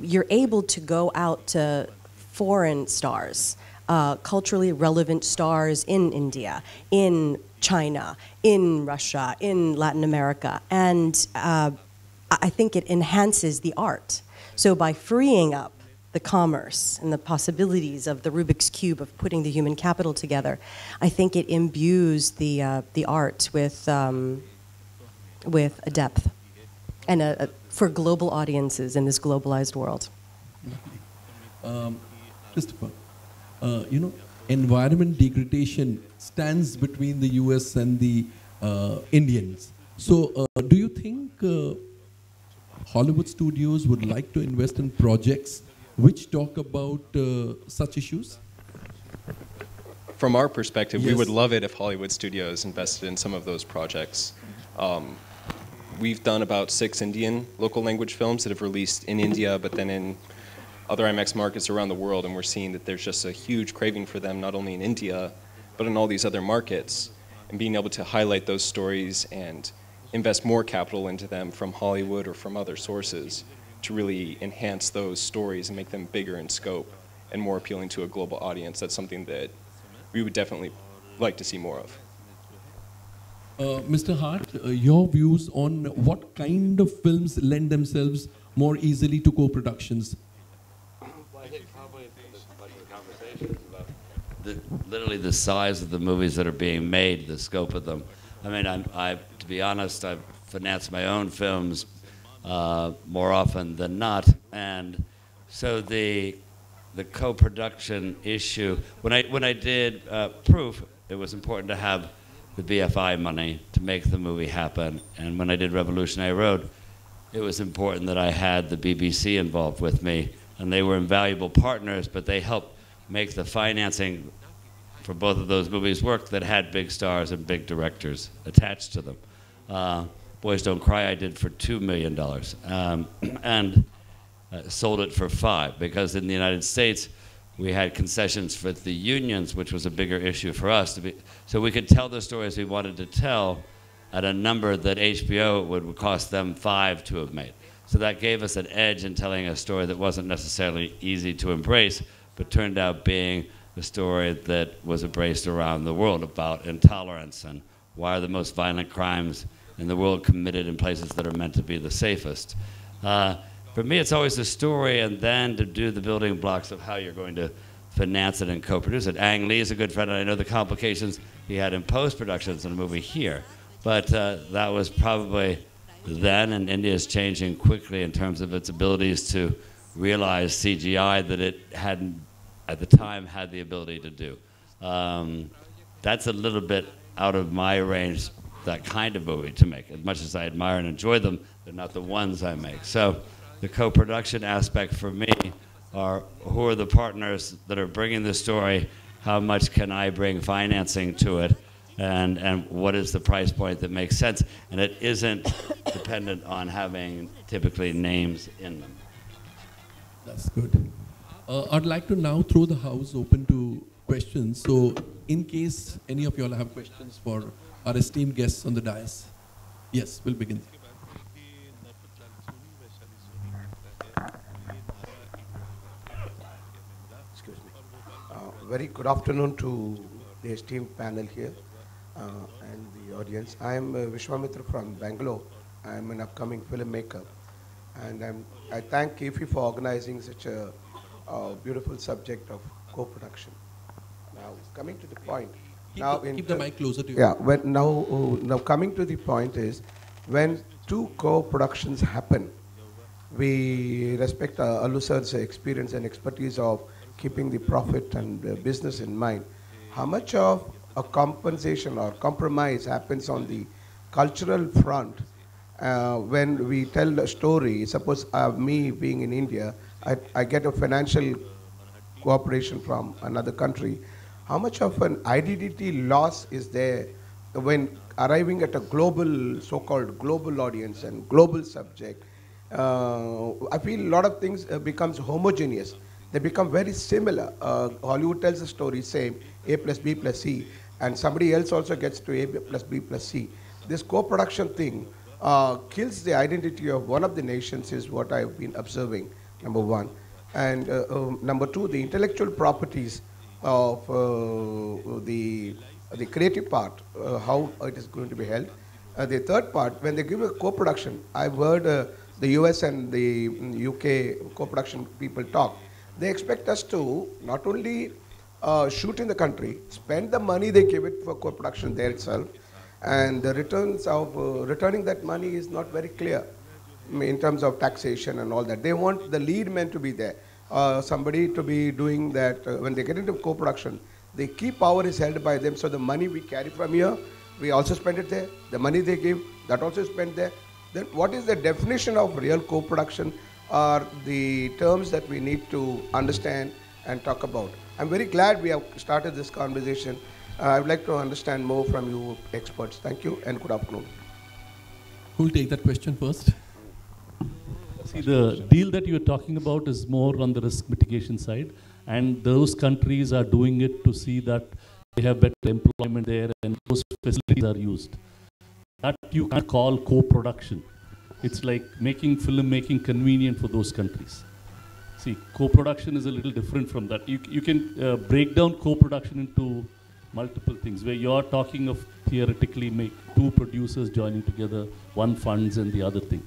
you're able to go out to foreign stars, culturally relevant stars in India, in China, in Russia, in Latin America, and I think it enhances the art. So by freeing up the commerce and the possibilities of the Rubik's Cube of putting the human capital together, I think it imbues the art with a depth and for global audiences in this globalized world. Christopher, you know, environment degradation stands between the US and the Indians. So do you think Hollywood studios would like to invest in projects which talk about such issues? From our perspective, Yes. we would love it if Hollywood studios invested in some of those projects. We've done about 6 Indian local language films that have released in India, but then in other IMAX markets around the world, and we're seeing that there's just a huge craving for them, not only in India, but in all these other markets, and being able to highlight those stories and invest more capital into them from Hollywood or from other sources to really enhance those stories and make them bigger in scope and more appealing to a global audience. That's something that we would definitely like to see more of. Mr. Hart, your views on what kind of films lend themselves more easily to co-productions? I think probably the conversations about literally the size of the movies that are being made, the scope of them. I mean, to be honest, I've financed my own films more often than not, and so the co-production issue. When I did Proof, it was important to have the BFI money to make the movie happen, and when I did Revolutionary Road, it was important that I had the BBC involved with me. And they were invaluable partners, but they helped make the financing for both of those movies work that had big stars and big directors attached to them. Boys Don't Cry I did for $2 million, and sold it for $5 million, because in the United States, we had concessions for the unions, which was a bigger issue for us. So we could tell the stories we wanted to tell at a number that HBO would cost them $5 million to have made. So that gave us an edge in telling a story that wasn't necessarily easy to embrace, but turned out being a story that was embraced around the world about intolerance and why are the most violent crimes in the world committed in places that are meant to be the safest. For me, it's always the story, and then to do the building blocks of how you're going to finance it and co-produce it. Ang Lee is a good friend, and I know the complications he had in post-productions in a movie here. But that was probably then, and India is changing quickly in terms of its abilities to realized CGI that it hadn't, at the time, had the ability to do. That's a little bit out of my range, that kind of movie to make. As much as I admire and enjoy them, they're not the ones I make. So the co-production aspect for me are, who are the partners that are bringing the story, how much can I bring financing to it, and what is the price point that makes sense. And it isn't dependent on having typically names in them. That's good. I'd like to now throw the house open to questions. So in case any of you all have questions for our esteemed guests on the dais. Yes, we'll begin. Excuse me. Very good afternoon to the esteemed panel here and the audience. I am Vishwamitra from Bangalore. I am an upcoming filmmaker, and I thank KFI for organizing such a beautiful subject of co-production. Now, coming to the point. Keep the mic closer to you. Yeah. Now coming to the point is, when two co-productions happen, we respect Allu sir's experience and expertise of keeping the profit and business in mind. How much of a compensation or compromise happens on the cultural front when we tell a story? Suppose me being in India, I get a financial cooperation from another country. How much of an identity loss is there when arriving at a global, so-called global audience and global subject? I feel a lot of things becomes homogeneous. They become very similar. Hollywood tells a story, same, A plus B plus C, and somebody else also gets to A plus B plus C. This co-production thing kills the identity of one of the nations, is what I've been observing, number one. And number two, the intellectual properties of the creative part, how it is going to be held. The third part, when they give a co-production, I've heard the US and the UK co-production people talk. They expect us to not only shoot in the country, spend the money they give it for co-production there itself, and the returns of returning that money is not very clear in terms of taxation and all that. They want the lead men to be there. Somebody to be doing that. When they get into co-production, the key power is held by them, so the money we carry from here, we also spend it there. The money they give, that also is spent there. Then what is the definition of real co-production, are the terms that we need to understand and talk about. I'm very glad we have started this conversation. I would like to understand more from you experts. Thank you and good afternoon. Who will take that question first? See, the deal that you're talking about is more on the risk mitigation side, and those countries are doing it to see that they have better employment there and those facilities are used. That you can't call co-production. It's like making filmmaking convenient for those countries. See, co-production is a little different from that. You can break down co-production into multiple things, where you're talking of theoretically make two producers joining together, one funds and the other thing.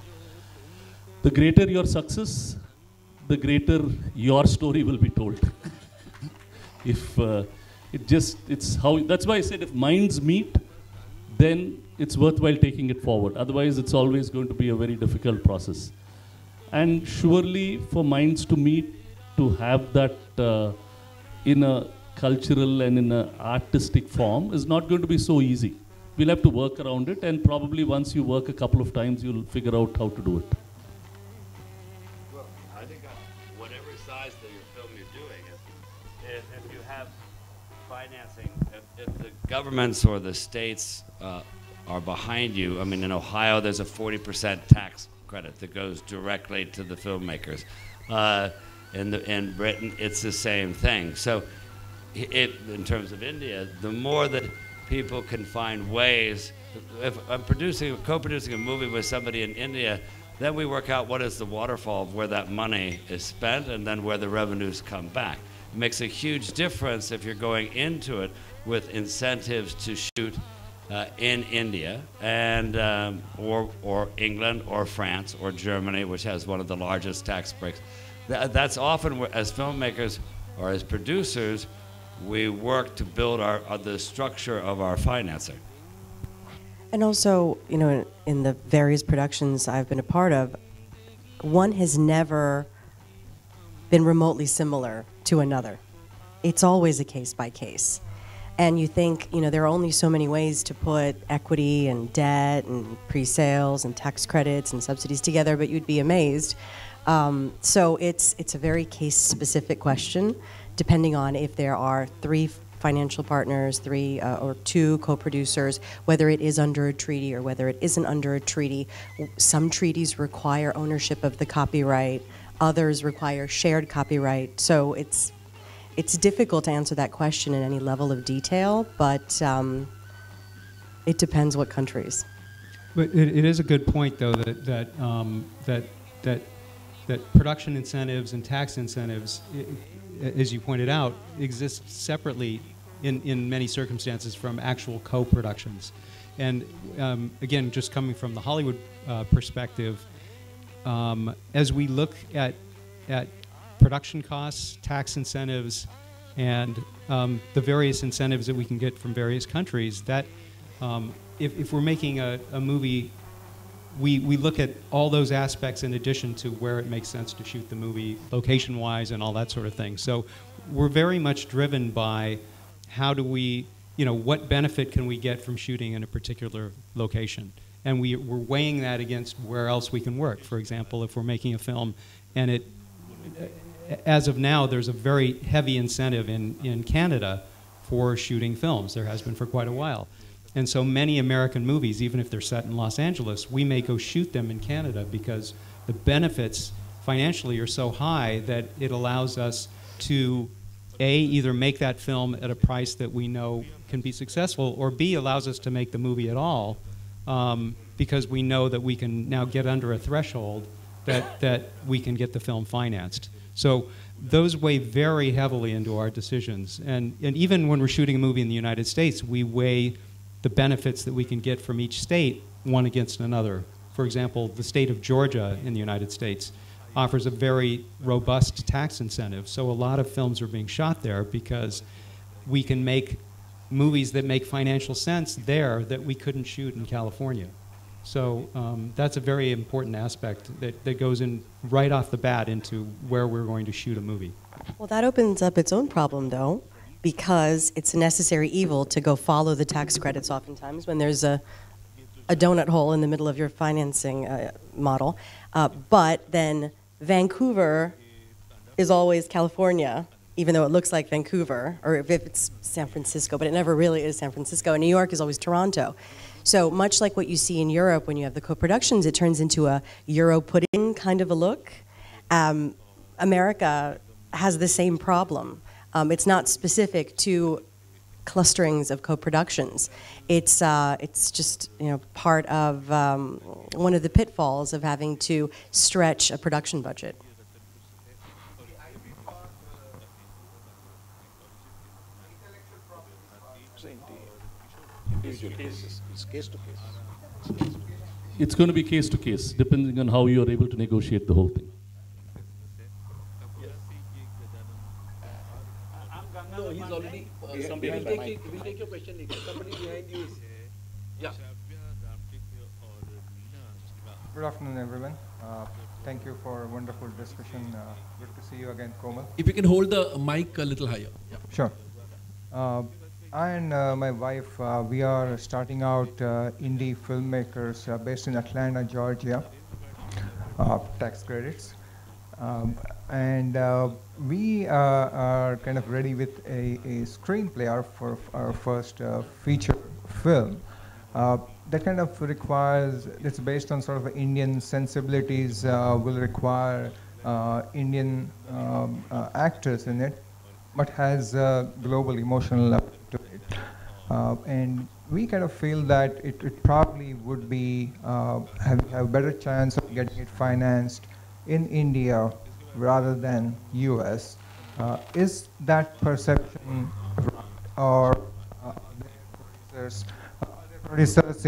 The greater your success, the greater your story will be told. If it's how, that's why I said if minds meet, then it's worthwhile taking it forward. Otherwise, it's always going to be a very difficult process. And surely for minds to meet, to have that in a cultural and in an artistic form is not going to be so easy. We'll have to work around it, and probably once you work a couple of times, you'll figure out how to do it. I think whatever size of your film you're doing, if you have financing, if the governments or the states are behind you, I mean, in Ohio, there's a 40% tax credit that goes directly to the filmmakers. In Britain, it's the same thing. So in terms of India, the more that people can find ways, if I'm co-producing a movie with somebody in India, then we work out what is the waterfall of where that money is spent and then where the revenues come back. It makes a huge difference if you're going into it with incentives to shoot in India and or England or France or Germany, which has one of the largest tax breaks. That's often, as filmmakers or as producers, we work to build the structure of our financing. And also, you know, in the various productions I've been a part of, one has never been remotely similar to another. It's always a case by case. And you think, you know, there are only so many ways to put equity and debt and pre-sales and tax credits and subsidies together, but you'd be amazed. So it's a very case-specific question, depending on if there are 3 financial partners, 3 or 2 co-producers, whether it is under a treaty or whether it isn't under a treaty. Some treaties require ownership of the copyright, others require shared copyright. So it's difficult to answer that question in any level of detail, but it depends what countries. But it is a good point, though, that production incentives and tax incentives, as you pointed out, exist separately in many circumstances from actual co-productions. And again, just coming from the Hollywood perspective, as we look at production costs, tax incentives, and the various incentives that we can get from various countries, that if we're making a movie, we look at all those aspects in addition to where it makes sense to shoot the movie, location-wise and all that sort of thing. So we're very much driven by how do we, you know, what benefit can we get from shooting in a particular location? And we're weighing that against where else we can work. For example, if we're making a film and it, as of now, there's a very heavy incentive in Canada for shooting films. There has been for quite a while. And so many American movies, even if they're set in Los Angeles, we may go shoot them in Canada because the benefits financially are so high that it allows us to, A, either make that film at a price that we know can be successful, or B, allows us to make the movie at all because we know that we can now get under a threshold that we can get the film financed. So those weigh very heavily into our decisions. And even when we're shooting a movie in the United States, we weigh the benefits that we can get from each state one against another. For example, the state of Georgia in the United States offers a very robust tax incentive. So a lot of films are being shot there because we can make movies that make financial sense there that we couldn't shoot in California. So that's a very important aspect that goes in right off the bat into where we're going to shoot a movie. Well, that opens up its own problem, though, because it's a necessary evil to go follow the tax credits oftentimes when there's a donut hole in the middle of your financing model. But then Vancouver is always California, even though it looks like Vancouver, or if it's San Francisco, but it never really is San Francisco. And New York is always Toronto. So much like what you see in Europe when you have the co-productions, it turns into a Euro pudding kind of a look. America has the same problem. It's not specific to clusterings of co-productions. It's just, you know, part of one of the pitfalls of having to stretch a production budget. It's case to case. It's going to be case to case, depending on how you are able to negotiate the whole thing. No, he's already. We'll take your question later. Somebody behind you is. Yeah. Good afternoon, everyone. Thank you for a wonderful discussion. Good to see you again, Komal. If you can hold the mic a little higher. Yeah. Sure. I and my wife, we are starting out indie filmmakers based in Atlanta, Georgia, tax credits. And we are kind of ready with a screenplay for our first feature film. That kind of requires, it's based on sort of Indian sensibilities, will require Indian actors in it, but has global emotional level to it. And we kind of feel that it probably would be, have a better chance of getting it financed in India rather than US. Is that perception right, or are there producers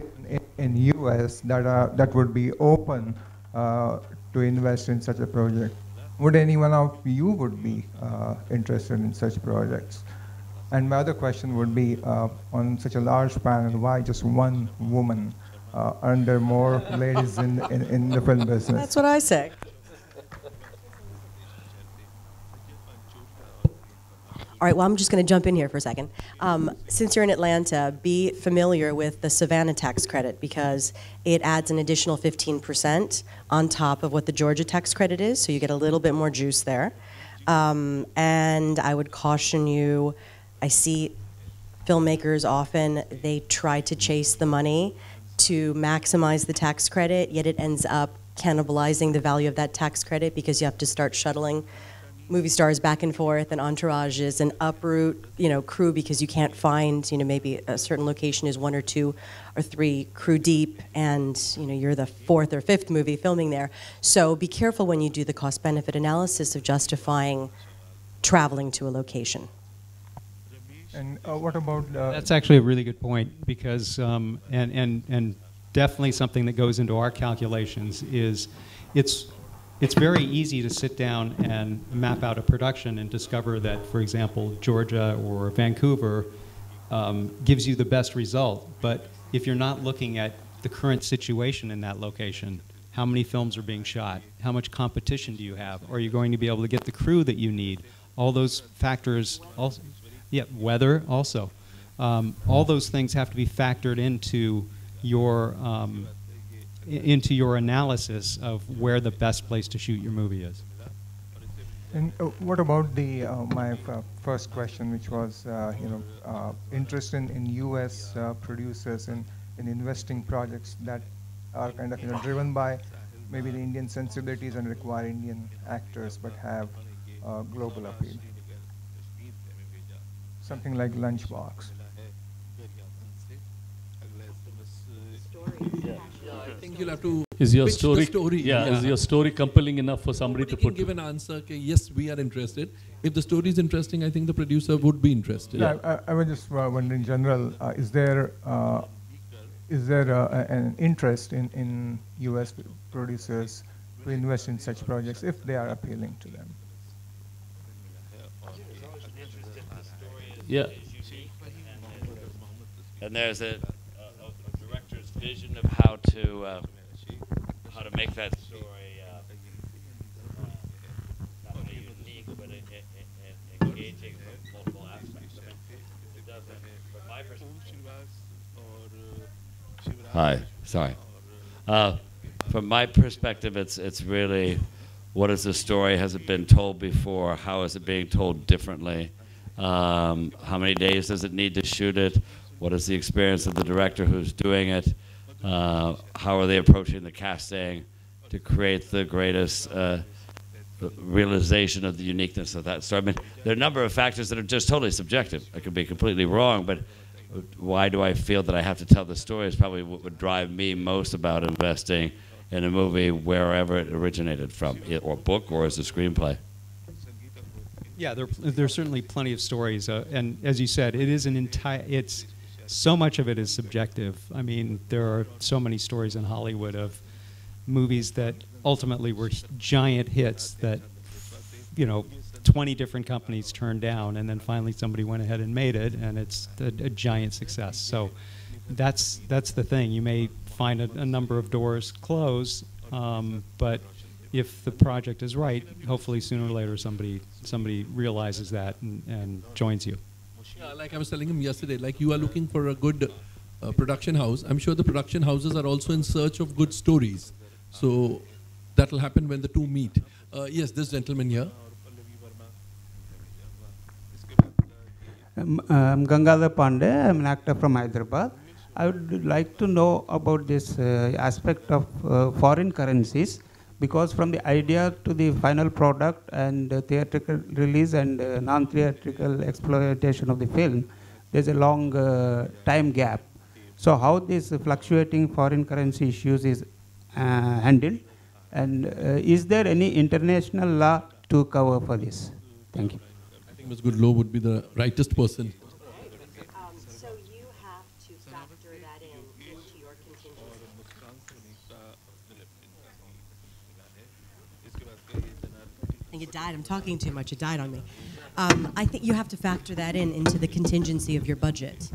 in US that would be open to invest in such a project? Would any one of you would be interested in such projects? And my other question would be, on such a large panel, why just one woman? Aren't there more ladies in the film business? That's what I say. All right, well, I'm just going to jump in here for a second. Since you're in Atlanta, be familiar with the Savannah tax credit because it adds an additional 15% on top of what the Georgia tax credit is, so you get a little bit more juice there. And I would caution you, I see filmmakers often, they try to chase the money to maximize the tax credit, yet it ends up cannibalizing the value of that tax credit because you have to start shuttling movie stars back and forth and entourages and uproot, crew because you can't find, maybe a certain location is 1 or 2 or 3 crew deep and, you're the 4th or 5th movie filming there. So be careful when you do the cost-benefit analysis of justifying traveling to a location. And what about... That's actually a really good point because, and definitely something that goes into our calculations is it's very easy to sit down and map out a production and discover that, for example, Georgia or Vancouver gives you the best result. But if you're not looking at the current situation in that location, how many films are being shot? How much competition do you have? Are you going to be able to get the crew that you need? All those factors, also, weather also. All those things have to be factored into your analysis of where the best place to shoot your movie is. And what about the my first question, which was interest in U.S. producers in investing projects that are kind of driven by maybe the Indian sensibilities and require Indian actors but have global appeal. Something like Lunchbox. I think you'll have to is your pitch story, the story. Yeah, is your story compelling enough for somebody to put... give an answer, okay, yes, we are interested. If the story is interesting, I think the producer would be interested. Yeah, I was just wondering in general, is there an interest in U.S. producers to invest in such projects if they are appealing to them? Yeah. And there's a director's vision of how to make that story not only unique but engaging from multiple aspects. I mean, it doesn't. From my perspective. Hi. Sorry. From my perspective, it's really what is the story? Has it been told before? How is it being told differently? How many days does it need to shoot it? What is the experience of the director who's doing it? How are they approaching the casting to create the greatest realization of the uniqueness of that story? I mean, there are a number of factors that are just totally subjective. I could be completely wrong, but why do I feel that I have to tell the story is probably what would drive me most about investing in a movie wherever it originated from, or book or as a screenplay. Yeah, there's certainly plenty of stories, and as you said, it is so much of it is subjective. I mean, there are so many stories in Hollywood of movies that ultimately were giant hits that, 20 different companies turned down, and then finally somebody went ahead and made it, and it's a giant success. So that's the thing. You may find a number of doors close, but if the project is right, hopefully sooner or later somebody realizes that and joins you. Yeah, like I was telling him yesterday, like you are looking for a good production house. I'm sure the production houses are also in search of good stories. So that will happen when the two meet. Yes, this gentleman here. I'm Gangadhar Pandey. I'm an actor from Hyderabad. I would like to know about this aspect of foreign currencies, because from the idea to the final product and theatrical release and non-theatrical exploitation of the film, there's a long time gap. So how this fluctuating foreign currency issues is handled, and is there any international law to cover for this? Thank you. I think Ms. Goodloe would be the rightest person. So you have to factor that into your contingency. I think it died. I'm talking too much. It died on me. I think you have to factor that into the contingency of your budget.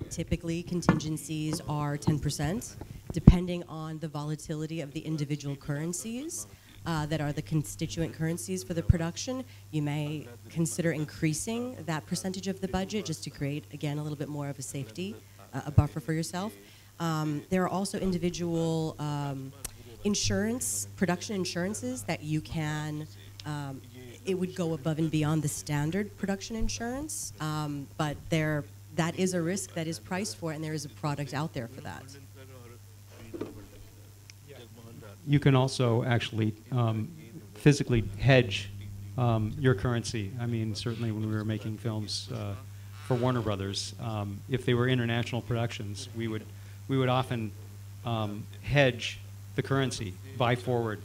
Typically, contingencies are 10%, depending on the volatility of the individual currencies. that are the constituent currencies for the production, you may consider increasing that percentage of the budget just to create, again, a little bit more of a safety, a buffer for yourself. There are also individual production insurances that you can, it would go above and beyond the standard production insurance, but that is a risk that is priced for, and there is a product out there for that. You can also actually physically hedge your currency. I mean, certainly when we were making films for Warner Brothers, if they were international productions, we would often hedge the currency, buy forward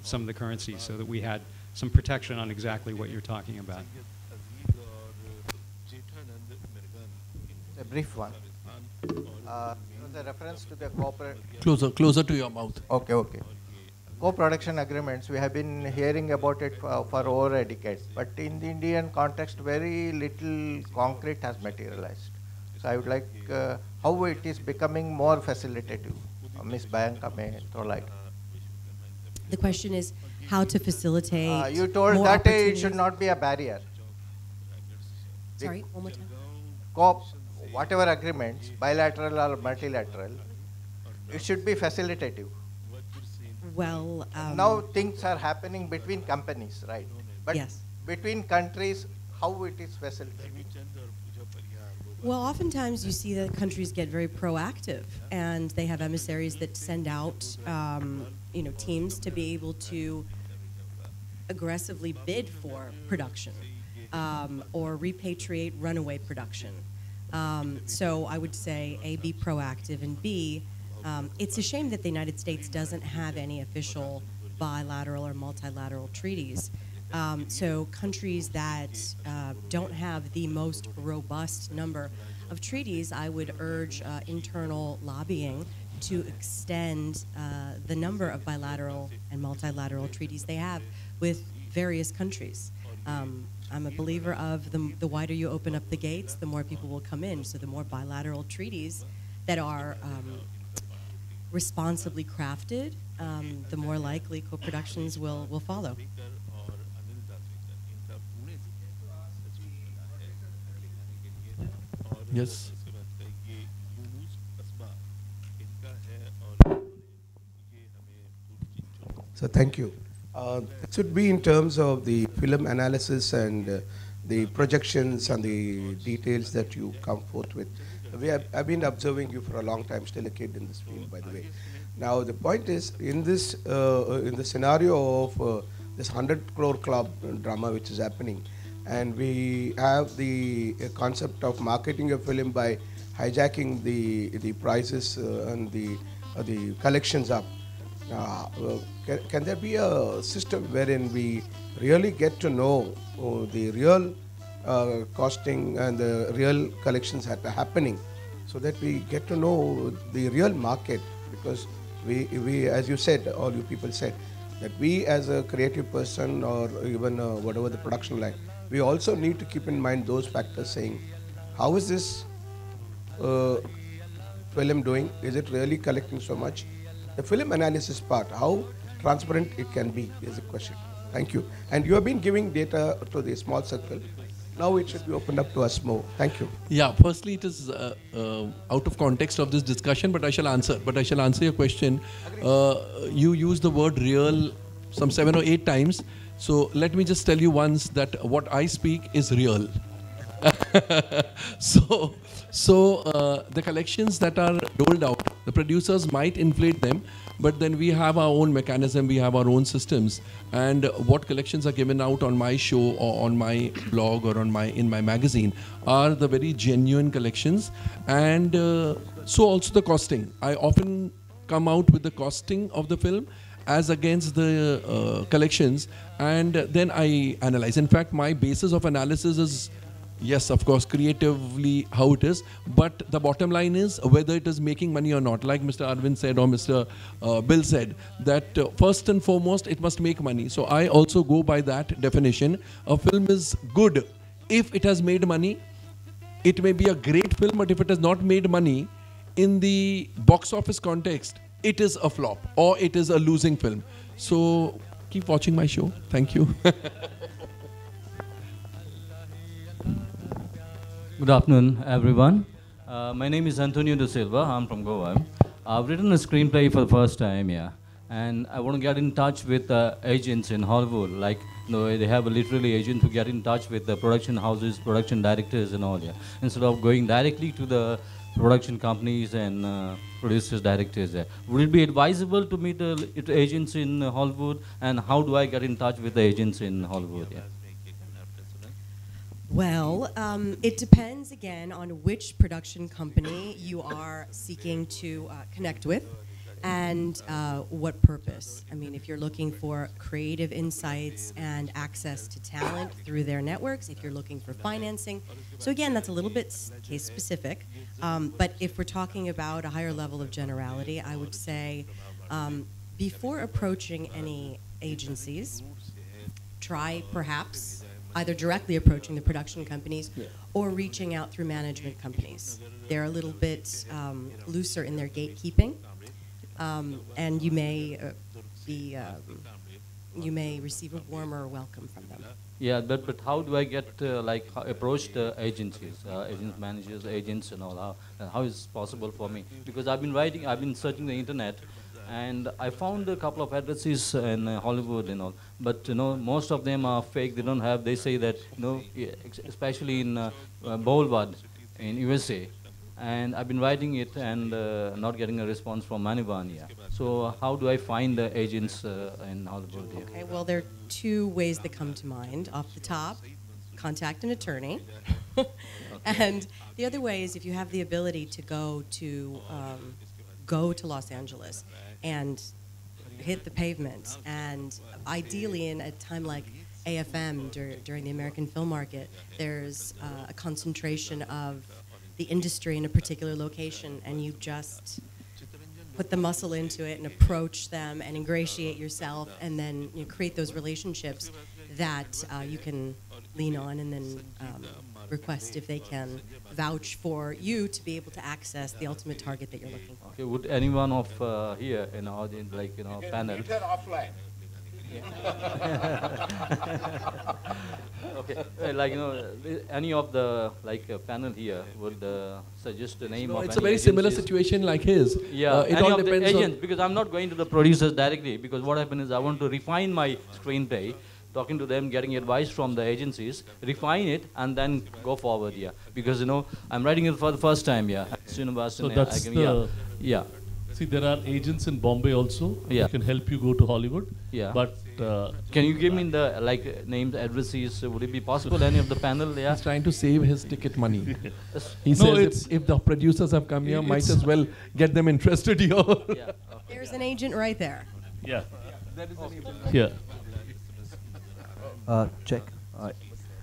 some of the currency so that we had some protection on exactly what you're talking about. A brief one. The reference to the corporate... Closer to your mouth. Okay. Co-production agreements, we have been hearing about it for over a decade, but in the Indian context, very little concrete has materialized. So I would like, how it is becoming more facilitative. Ms. Bianca may throw light. The question is how to facilitate you told more that it should not be a barrier. Sorry, one more time. Whatever agreements, bilateral or multilateral, it should be facilitative. Well, now things are happening between companies, right? But yes. Between countries, how it is facilitated? Well, oftentimes you see that countries get very proactive, and they have emissaries that send out, teams to be able to aggressively bid for production or repatriate runaway production. So I would say A, be proactive, and B, it's a shame that the United States doesn't have any official bilateral or multilateral treaties. So countries that don't have the most robust number of treaties, I would urge internal lobbying to extend the number of bilateral and multilateral treaties they have with various countries. I'm a believer of the wider you open up the gates, the more people will come in. So the more bilateral treaties that are responsibly crafted, the more likely co-productions will follow. Yes. So thank you. It should be in terms of the film analysis and the projections and the details that you come forth with. I've been observing you for a long time, still a kid in this field, by the way. Now the point is, in this in the scenario of this 100 crore club drama which is happening, and we have the concept of marketing a film by hijacking the prices and the collections up. Can there be a system wherein we really get to know the real costing and the real collections that are happening, so that we get to know the real market? Because we, as you said, all you people said, that we as a creative person or even whatever the production line, we also need to keep in mind those factors, saying, how is this film doing? Is it really collecting so much? The film analysis part, how transparent it can be is a question. Thank you. And you have been giving data to the small circle. Now it should be opened up to us more. Thank you. Yeah, firstly, it is out of context of this discussion, but I shall answer. But I shall answer your question. You used the word real some 7 or 8 times. So let me just tell you once that what I speak is real. So the collections that are doled out, the producers might inflate them, but then we have our own mechanism, we have our own systems, and what collections are given out on my show or on my blog or on in my magazine are the very genuine collections, and so also the costing. I often come out with the costing of the film as against the collections, and then I analyze. In fact, my basis of analysis is, yes, of course, creatively how it is, but the bottom line is whether it is making money or not. Like Mr. Arvind said or Mr. Bill said, that first and foremost, it must make money. So I also go by that definition. A film is good if it has made money. It may be a great film, but if it has not made money, in the box office context, it is a flop or it is a losing film. So keep watching my show. Thank you. Good afternoon, everyone. My name is Antonio de Silva. I'm from Goa. I've written a screenplay for the first time, yeah. And I want to get in touch with agents in Hollywood. Like, they have a literally agent to get in touch with the production houses, production directors and all, yeah. Instead of going directly to the production companies and producers, directors there. Would it be advisable to meet the agents in Hollywood? And how do I get in touch with the agents in Hollywood, yeah? Well, it depends again on which production company you are seeking to connect with and what purpose. I mean, if you're looking for creative insights and access to talent through their networks, if you're looking for financing. So again, that's a little bit case specific. But if we're talking about a higher level of generality, I would say before approaching any agencies, try perhaps either directly approaching the production companies or reaching out through management companies. They're a little bit looser in their gatekeeping, and you may you may receive a warmer welcome from them. Yeah, but how do I get approach the agencies, agents, managers, agents, and all? How is it possible for me? Because I've been searching the internet. And I found a couple of addresses in Hollywood and all, but most of them are fake. They don't have. They say that especially in Boulevard in USA, and I've been writing it and not getting a response from anyone. Yeah. So how do I find the agents in Hollywood? Yeah? Okay. Well, there are two ways that come to mind. Off the top, contact an attorney, and the other way is if you have the ability to go to Los Angeles and hit the pavement, and ideally in a time like AFM during the American film market, there's a concentration of the industry in a particular location, and you just put the muscle into it and approach them and ingratiate yourself, and then create those relationships that you can lean on, and then request if they can vouch for you to be able to access the ultimate target that you're looking for. Okay, would anyone of here in the audience, panel? Okay, any of the panel here would suggest the name of it's any a very agencies? similar situation like his. Yeah, it any all of the depends agents, on because I'm not going to the producers directly, because what happens is I want to refine my screenplay, talking to them, getting advice from the agencies, refine it, and then go forward, yeah. Because, I'm writing it for the first time, yeah. So that's yeah. See, there are agents in Bombay also who can help you go to Hollywood. Yeah. But can you give me the names, addresses? Would it be possible? Any of the panel? Yeah. He's trying to save his ticket money. He No, says if the producers have come here, might as well get them interested here. Yeah. There's an agent right there. Yeah. That is an agent. Here. Check.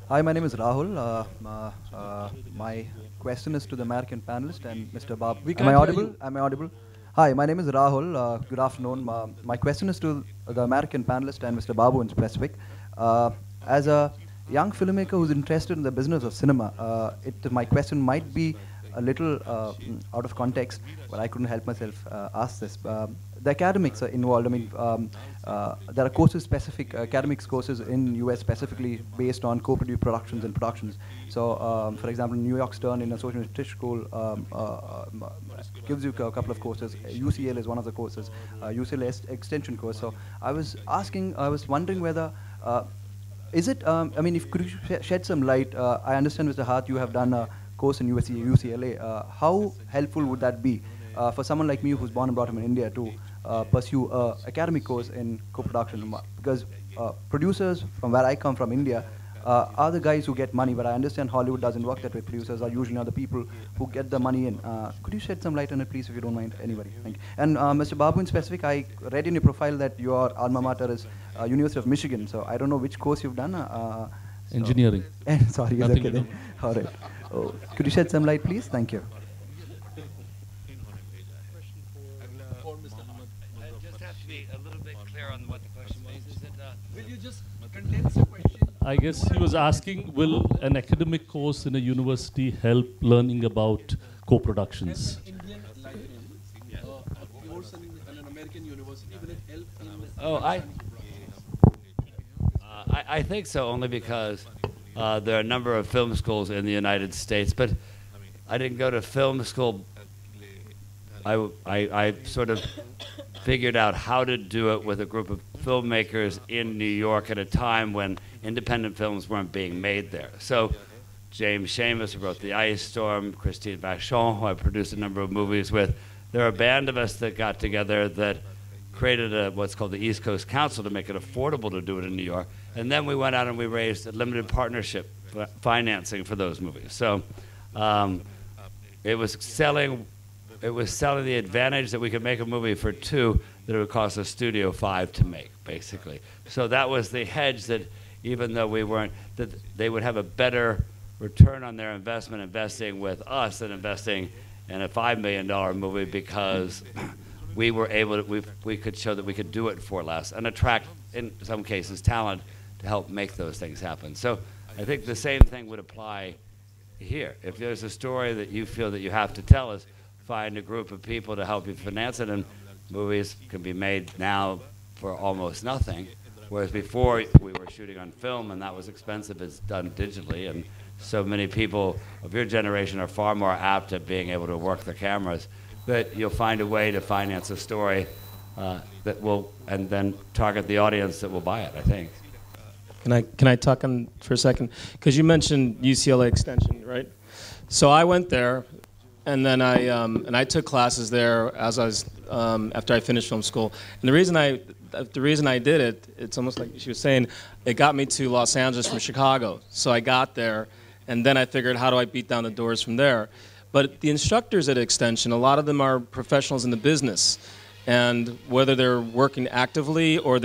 Hi, my name is Rahul. My question is to the American panelist and Mr. Bab. Am I audible? Am I audible? Hi, my name is Rahul. Good afternoon. My question is to the American panelist and Mr. Babu in specific. As a young filmmaker who's interested in the business of cinema, my question might be a little out of context, but I couldn't help myself ask this. The academics are involved. I mean, there are courses specific, academics courses in US specifically based on co-produced productions and productions. So, for example, New York Stern in Association Tisch School gives you a couple of courses. UCL is one of the courses, UCL extension course. So I was wondering whether, is it, I mean, could you shed some light? I understand, Mr. Hart, you have done a course in UCLA. How helpful would that be for someone like me who's born and brought up in India to pursue an academic course in co-production? Because producers, from where I come from, India, are the guys who get money, but I understand Hollywood doesn't work that way. Producers are usually not the people who get the money in. Could you shed some light on it, please, if you don't mind? Anybody? Thank you. And Mr. Babu, in specific, I read in your profile that your alma mater is University of Michigan, so I don't know which course you've done. Engineering. Sorry, Nothing okay then. All right. Oh, could you shed some light, please? Thank you. Will you just condense your question? I guess he was asking, will an academic course in a university help learning about co-productions? An Indian course in an American university, will it help in Oh, I think so, only because there are a number of film schools in the United States, but I didn't go to film school. I sort of figured out how to do it with a group of filmmakers in New York at a time when independent films weren't being made there. So James Seamus, who wrote The Ice Storm, Christine Vachon, who I produced a number of movies with, there are a band of us that got together that created what's called the East Coast Council to make it affordable to do it in New York. And then we went out and we raised a limited partnership financing for those movies. So it was selling the advantage that we could make a movie for $2 that it would cost a studio $5 to make, basically. So that was the hedge, that even though we weren't, that they would have a better return on their investment investing with us than investing in a $5 million movie, because we were able to, we could show that we could do it for less and attract, in some cases, talent to help make those things happen. So I think the same thing would apply here. If there's a story that you feel that you have to tell us, find a group of people to help you finance it, and movies can be made now for almost nothing, whereas before we were shooting on film and that was expensive. It's done digitally, and so many people of your generation are far more apt at being able to work the cameras that you'll find a way to finance a story that will, and then target the audience that will buy it, I think. Can I talk on for a second? Because you mentioned UCLA Extension, right? So I went there, and then I took classes there as I was after I finished film school. And the reason I did it, it's almost like she was saying, it got me to Los Angeles from Chicago. So I got there, and then I figured, how do I beat down the doors from there? But the instructors at Extension, a lot of them are professionals in the business, and whether they're working actively or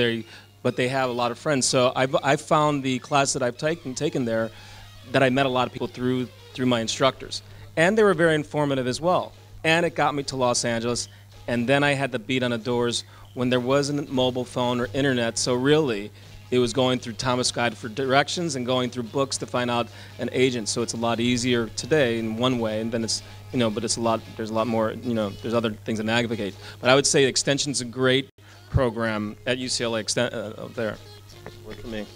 but they have a lot of friends. So I found the class that I've taken there that I met a lot of people through my instructors. And they were very informative as well. And it got me to Los Angeles, and then I had to beat on the doors when there wasn't mobile phone or internet. So really, it was going through Thomas Guide for directions and going through books to find out an agent. So it's a lot easier today in one way, and then it's, but it's there's a lot more, there's other things that navigate. But I would say Extension's a great program at UCLA there. Worked for me.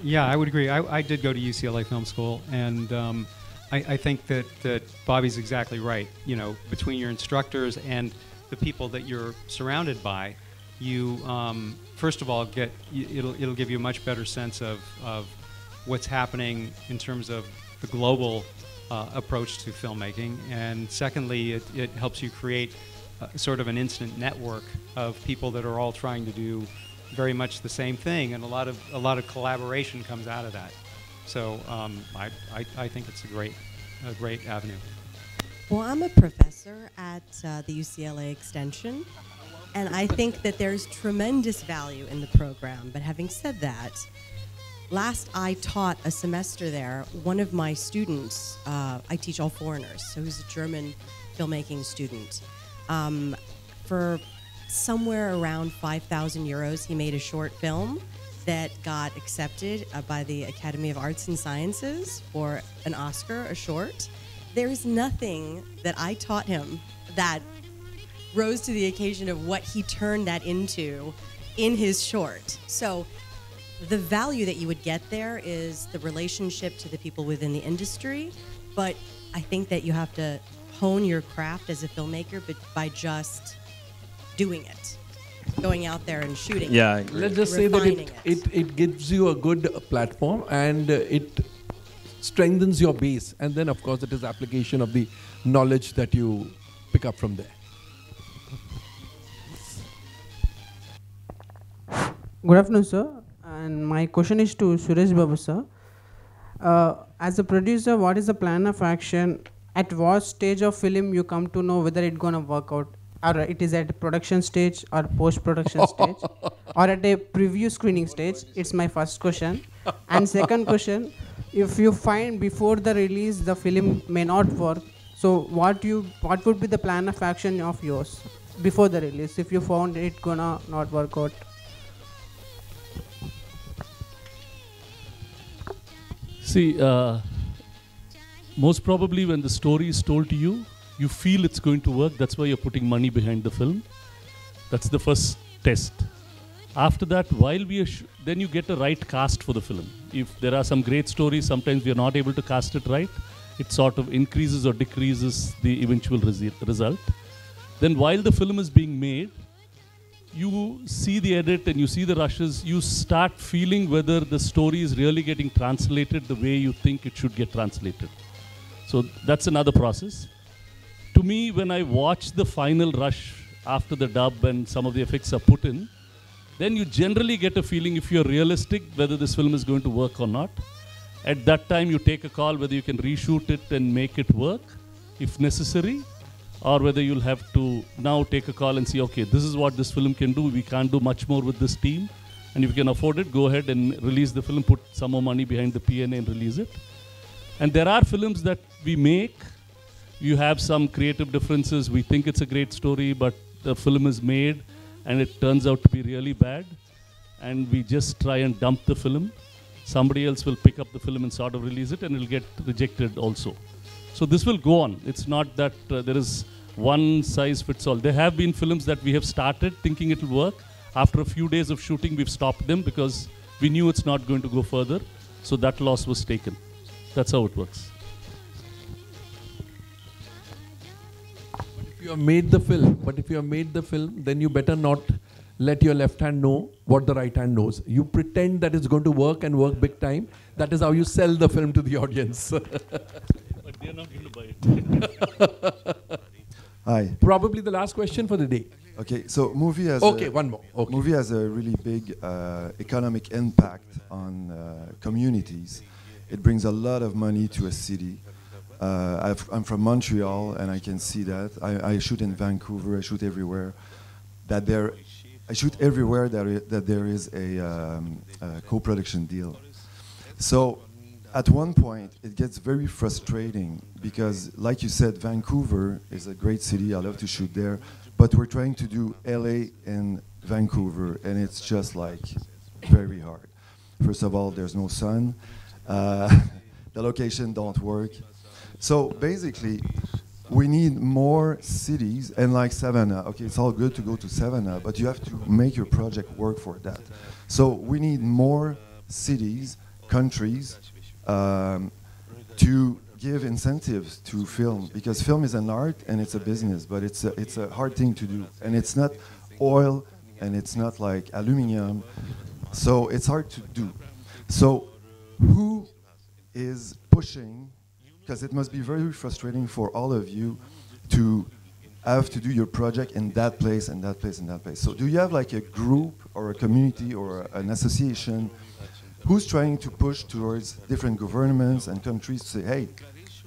Yeah, I would agree. I did go to UCLA Film School, and I think that Bobby's exactly right. Between your instructors and the people that you're surrounded by, you first of all it'll give you a much better sense of what's happening in terms of the global approach to filmmaking, and secondly, it helps you create sort of an instant network of people that are all trying to do very much the same thing, and a lot of collaboration comes out of that. So I think it's a great avenue. Well, I'm a professor at the UCLA Extension, and I think that there's tremendous value in the program. But having said that, last I taught a semester there, one of my students, I teach all foreigners, so he's a German filmmaking student. For somewhere around 5,000 euros, he made a short film that got accepted by the Academy of Arts and Sciences for an Oscar, a short. There's nothing that I taught him that rose to the occasion of what he turned that into in his short. So the value that you would get there is the relationship to the people within the industry, but I think that you have to hone your craft as a filmmaker, but by just doing it, going out there and shooting. Yeah, it, let's just say that it gives you a good platform, and it strengthens your base, and then of course it is application of the knowledge that you pick up from there. Good afternoon, sir. And my question is to Suresh Babu, sir. As a producer, what is the plan of action? At what stage of film you come to know whether it's gonna work out, or it is at production stage or post-production stage, or at a preview screening stage? It's my first question. And second question, if you find before the release the film may not work, so what would be the plan of action of yours before the release if you found it gonna not work out? See, most probably when the story is told to you, you feel it's going to work. That's why you're putting money behind the film. That's the first test. After that, while we are then you get a right cast for the film. If there are some great stories, sometimes we are not able to cast it right. It sort of increases or decreases the eventual result. Then while the film is being made, you see the edit and you see the rushes, you start feeling whether the story is really getting translated the way you think it should get translated. So that's another process. To me, when I watch the final rush after the dub and some of the effects are put in, then you generally get a feeling, if you're realistic, whether this film is going to work or not. At that time, you take a call whether you can reshoot it and make it work, if necessary, or whether you'll have to now take a call and see, okay, this is what this film can do. We can't do much more with this team. And if you can afford it, go ahead and release the film, put some more money behind the P&A and release it. And there are films that we make. You have some creative differences. We think it's a great story, but the film is made and it turns out to be really bad. And we just try and dump the film. Somebody else will pick up the film and sort of release it, and it'll get rejected also. So this will go on. It's not that there is one size fits all. There have been films that we have started thinking it will work. After a few days of shooting, we've stopped them because we knew it's not going to go further. So that loss was taken. That's how it works. If you have made the film, then you better not let your left hand know what the right hand knows. You pretend that it's going to work and work big time. That is how you sell the film to the audience. But they're not going to buy it. Hi. Probably the last question for the day. Okay, so movie has one more. Okay. Movie has a really big economic impact on communities. It brings a lot of money to a city. I'm from Montreal, and I can see that. I shoot in Vancouver. I shoot everywhere. I shoot everywhere that there is a co-production deal. So at one point, it gets very frustrating because, like you said, Vancouver is a great city. I love to shoot there. But we're trying to do LA and Vancouver, and it's just like very hard. First of all, there's no sun. The location don't work. So basically, we need more cities, and like Savannah, okay, it's all good to go to Savannah, but you have to make your project work for that. So we need more cities, countries, to give incentives to film, because film is an art and it's a business, but it's a hard thing to do, and it's not oil and it's not like aluminum, so it's hard to do. So who is pushing? Because it must be very frustrating for all of you to have to do your project in that place and that place and that place. So do you have like a group or a community or an association who's trying to push towards different governments and countries to say, hey,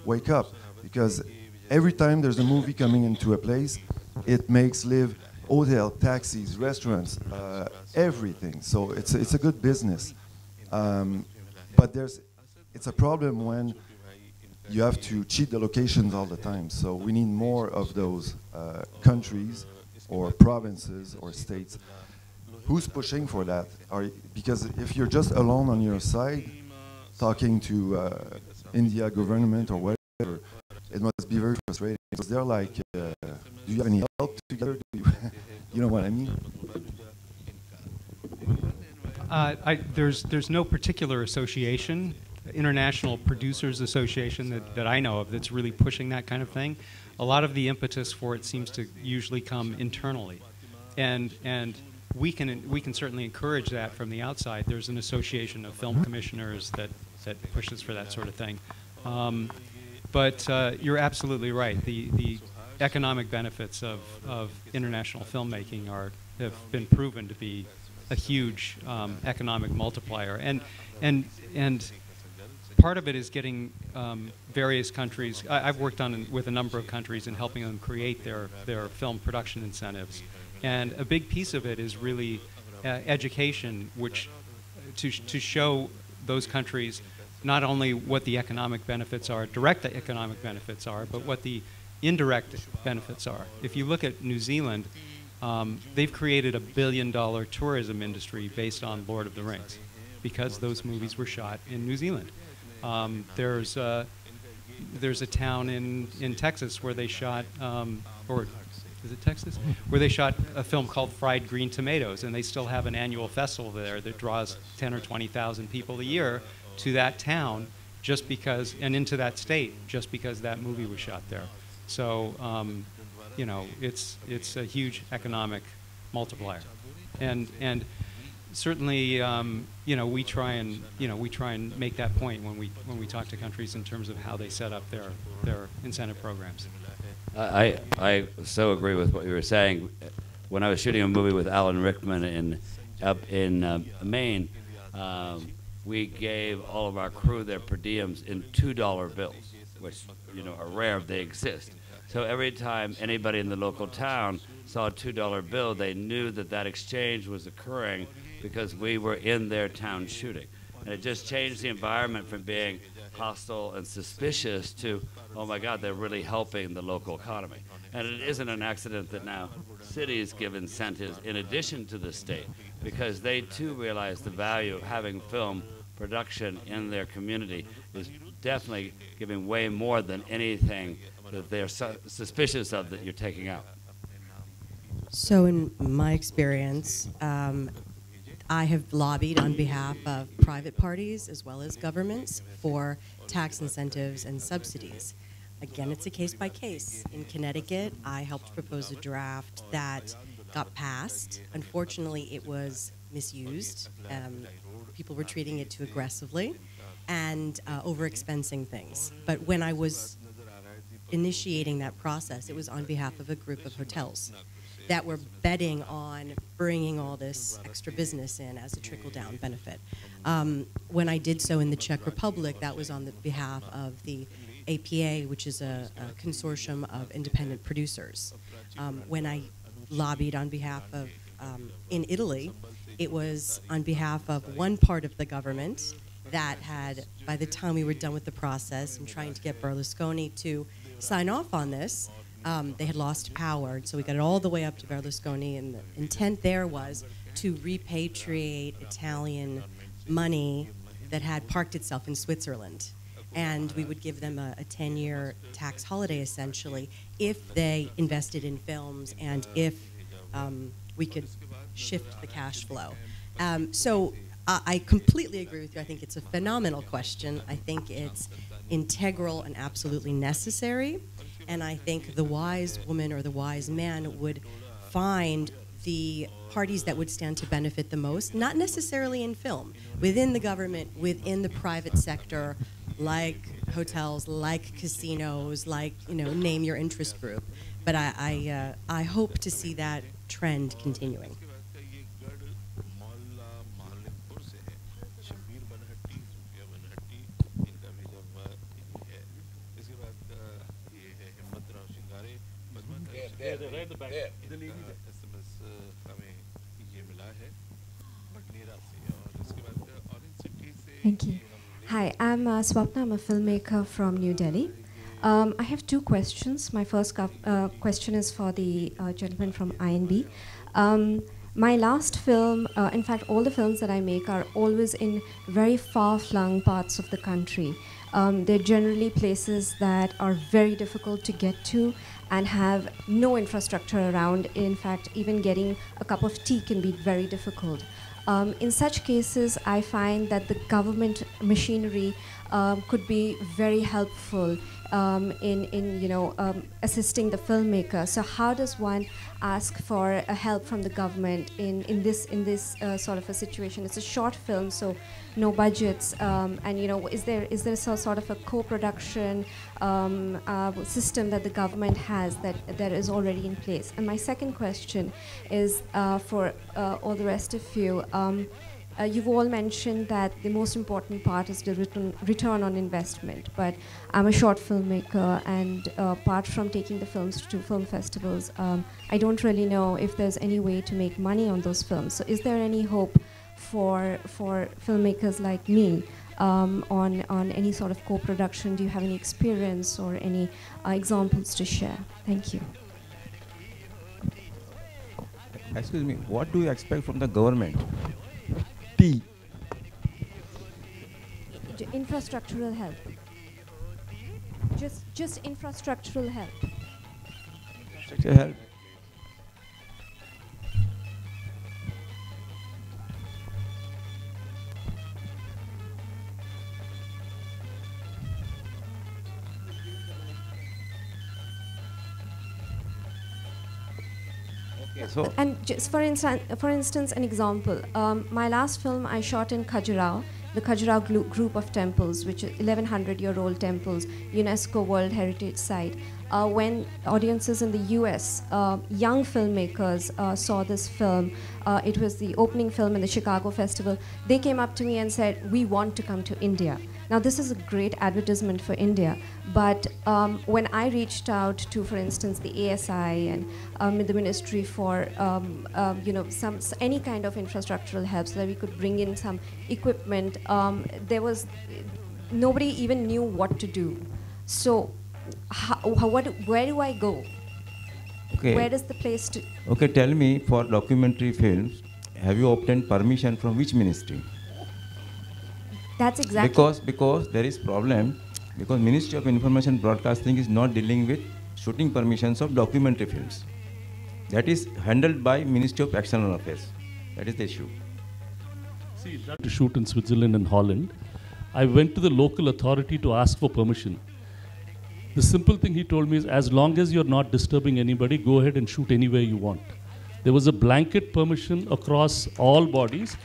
wake up? Because every time there's a movie coming into a place, it makes live hotel, taxis, restaurants, everything. So it's a good business. But it's a problem when you have to cheat the locations all the time. So we need more of those countries or provinces or states. Who's pushing for that? Because if you're just alone on your side, talking to India government or whatever, it must be very frustrating. Because they're like, do you have any help together? You know what I mean? There's no particular association, International Producers Association that I know of that's really pushing that kind of thing. A lot of the impetus for it seems to usually come internally, and we can certainly encourage that from the outside. There's an association of film commissioners that pushes for that sort of thing. But you're absolutely right. The economic benefits of international filmmaking have been proven to be a huge economic multiplier, and part of it is getting various countries. I've worked with a number of countries in helping them create their film production incentives, and a big piece of it is really education, which to show those countries not only what the economic benefits are, direct economic benefits are, but what the indirect benefits are. If you look at New Zealand, they've created $1 billion tourism industry based on Lord of the Rings, because those movies were shot in New Zealand. There's a town in Texas where they shot, or is it Texas? Where they shot a film called Fried Green Tomatoes, and they still have an annual festival there that draws 10 or 20,000 people a year to that town just because, and into that state, just because that movie was shot there. So, you know, it's a huge economic multiplier. And certainly, you know, we try and make that point when we talk to countries in terms of how they set up their incentive programs. I so agree with what you were saying. When I was shooting a movie with Alan Rickman up in Maine, we gave all of our crew their per diems in $2 bills, which, you know, are rare if they exist. So every time anybody in the local town saw a $2 bill, they knew that that exchange was occurring because we were in their town shooting. And it just changed the environment from being hostile and suspicious to, oh my God, they're really helping the local economy. And it isn't an accident that now cities give incentives in addition to the state, because they too realize the value of having film production in their community is definitely giving way more than anything that they're suspicious of that you're taking out. So in my experience, I have lobbied on behalf of private parties as well as governments for tax incentives and subsidies. Again, it's a case by case. In Connecticut, I helped propose a draft that got passed. Unfortunately, it was misused. People were treating it too aggressively and over-expensing things. But when I was initiating that process, it was on behalf of a group of hotels that were betting on bringing all this extra business in as a trickle-down benefit. When I did so in the Czech Republic, that was on the behalf of the APA, which is a consortium of independent producers. When I lobbied on behalf of, in Italy, it was on behalf of one part of the government that had, by the time we were done with the process and trying to get Berlusconi to sign off on this, they had lost power. So we got it all the way up to Berlusconi, and the intent there was to repatriate Italian money that had parked itself in Switzerland. And we would give them a 10-year tax holiday, essentially, if they invested in films and if we could shift the cash flow. So I completely agree with you. I think it's a phenomenal question. I think it's integral and absolutely necessary. And I think the wise woman or the wise man would find the parties that would stand to benefit the most, not necessarily in film, within the government, within the private sector, like hotels, like casinos, like, you know, name your interest group. But I hope to see that trend continuing. Thank you. Hi, I'm Swapna. I'm a filmmaker from New Delhi. I have two questions. My first question is for the gentleman from INB. My last film, in fact, all the films that I make are always in very far-flung parts of the country. They're generally places that are very difficult to get to and have no infrastructure around. In fact, even getting a cup of tea can be very difficult. In such cases, I find that the government machinery could be very helpful in assisting the filmmaker. So how does one ask for a help from the government in this sort of a situation? It's a short film, so no budgets, and is there sort of a co-production system that the government has that is already in place? And my second question is for all the rest of you. You've all mentioned that the most important part is the return on investment, but I'm a short filmmaker, and apart from taking the films to film festivals, I don't really know if there's any way to make money on those films. So is there any hope for filmmakers like me on any sort of co-production? Do you have any experience or any examples to share? Thank you. Excuse me, what do you expect from the government? Infrastructural help. Just infrastructural help. Infrastructural help. So And just for instance, an example. My last film I shot in Khajuraho, the Khajuraho group of temples, which are 1100-year-old temples, UNESCO World Heritage Site. When audiences in the US, young filmmakers saw this film, it was the opening film in the Chicago Festival, they came up to me and said, we want to come to India. Now this is a great advertisement for India, but when I reached out to, for instance, the ASI and the Ministry for any kind of infrastructural help so that we could bring in some equipment, nobody even knew what to do. So where do I go? okay. Where is the place to? Okay, tell me, for documentary films, have you obtained permission from which ministry? That's exactly. Because there is problem, because Ministry of Information Broadcasting is not dealing with shooting permissions of documentary films. That is handled by Ministry of External Affairs. That is the issue. See, that to shoot in Switzerland and Holland, I went to the local authority to ask for permission. The simple thing he told me is, as long as you're not disturbing anybody, go ahead and shoot anywhere you want. There was a blanket permission across all bodies.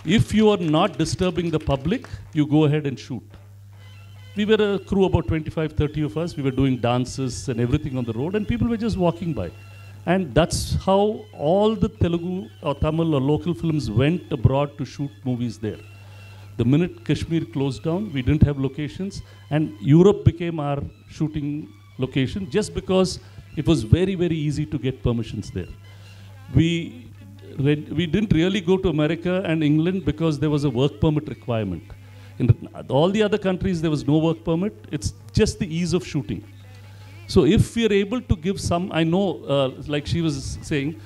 If you are not disturbing the public, you go ahead and shoot. We were a crew, about 25, 30 of us. We were doing dances and everything on the road, and people were just walking by. And that's how all the Telugu or Tamil or local films went abroad to shoot movies there. The minute Kashmir closed down, we didn't have locations, and Europe became our shooting location just because it was very, very easy to get permissions there. We didn't really go to America and England because there was a work permit requirement. In all the other countries, there was no work permit. It's just the ease of shooting. So if we are able to give some, I know, like she was saying,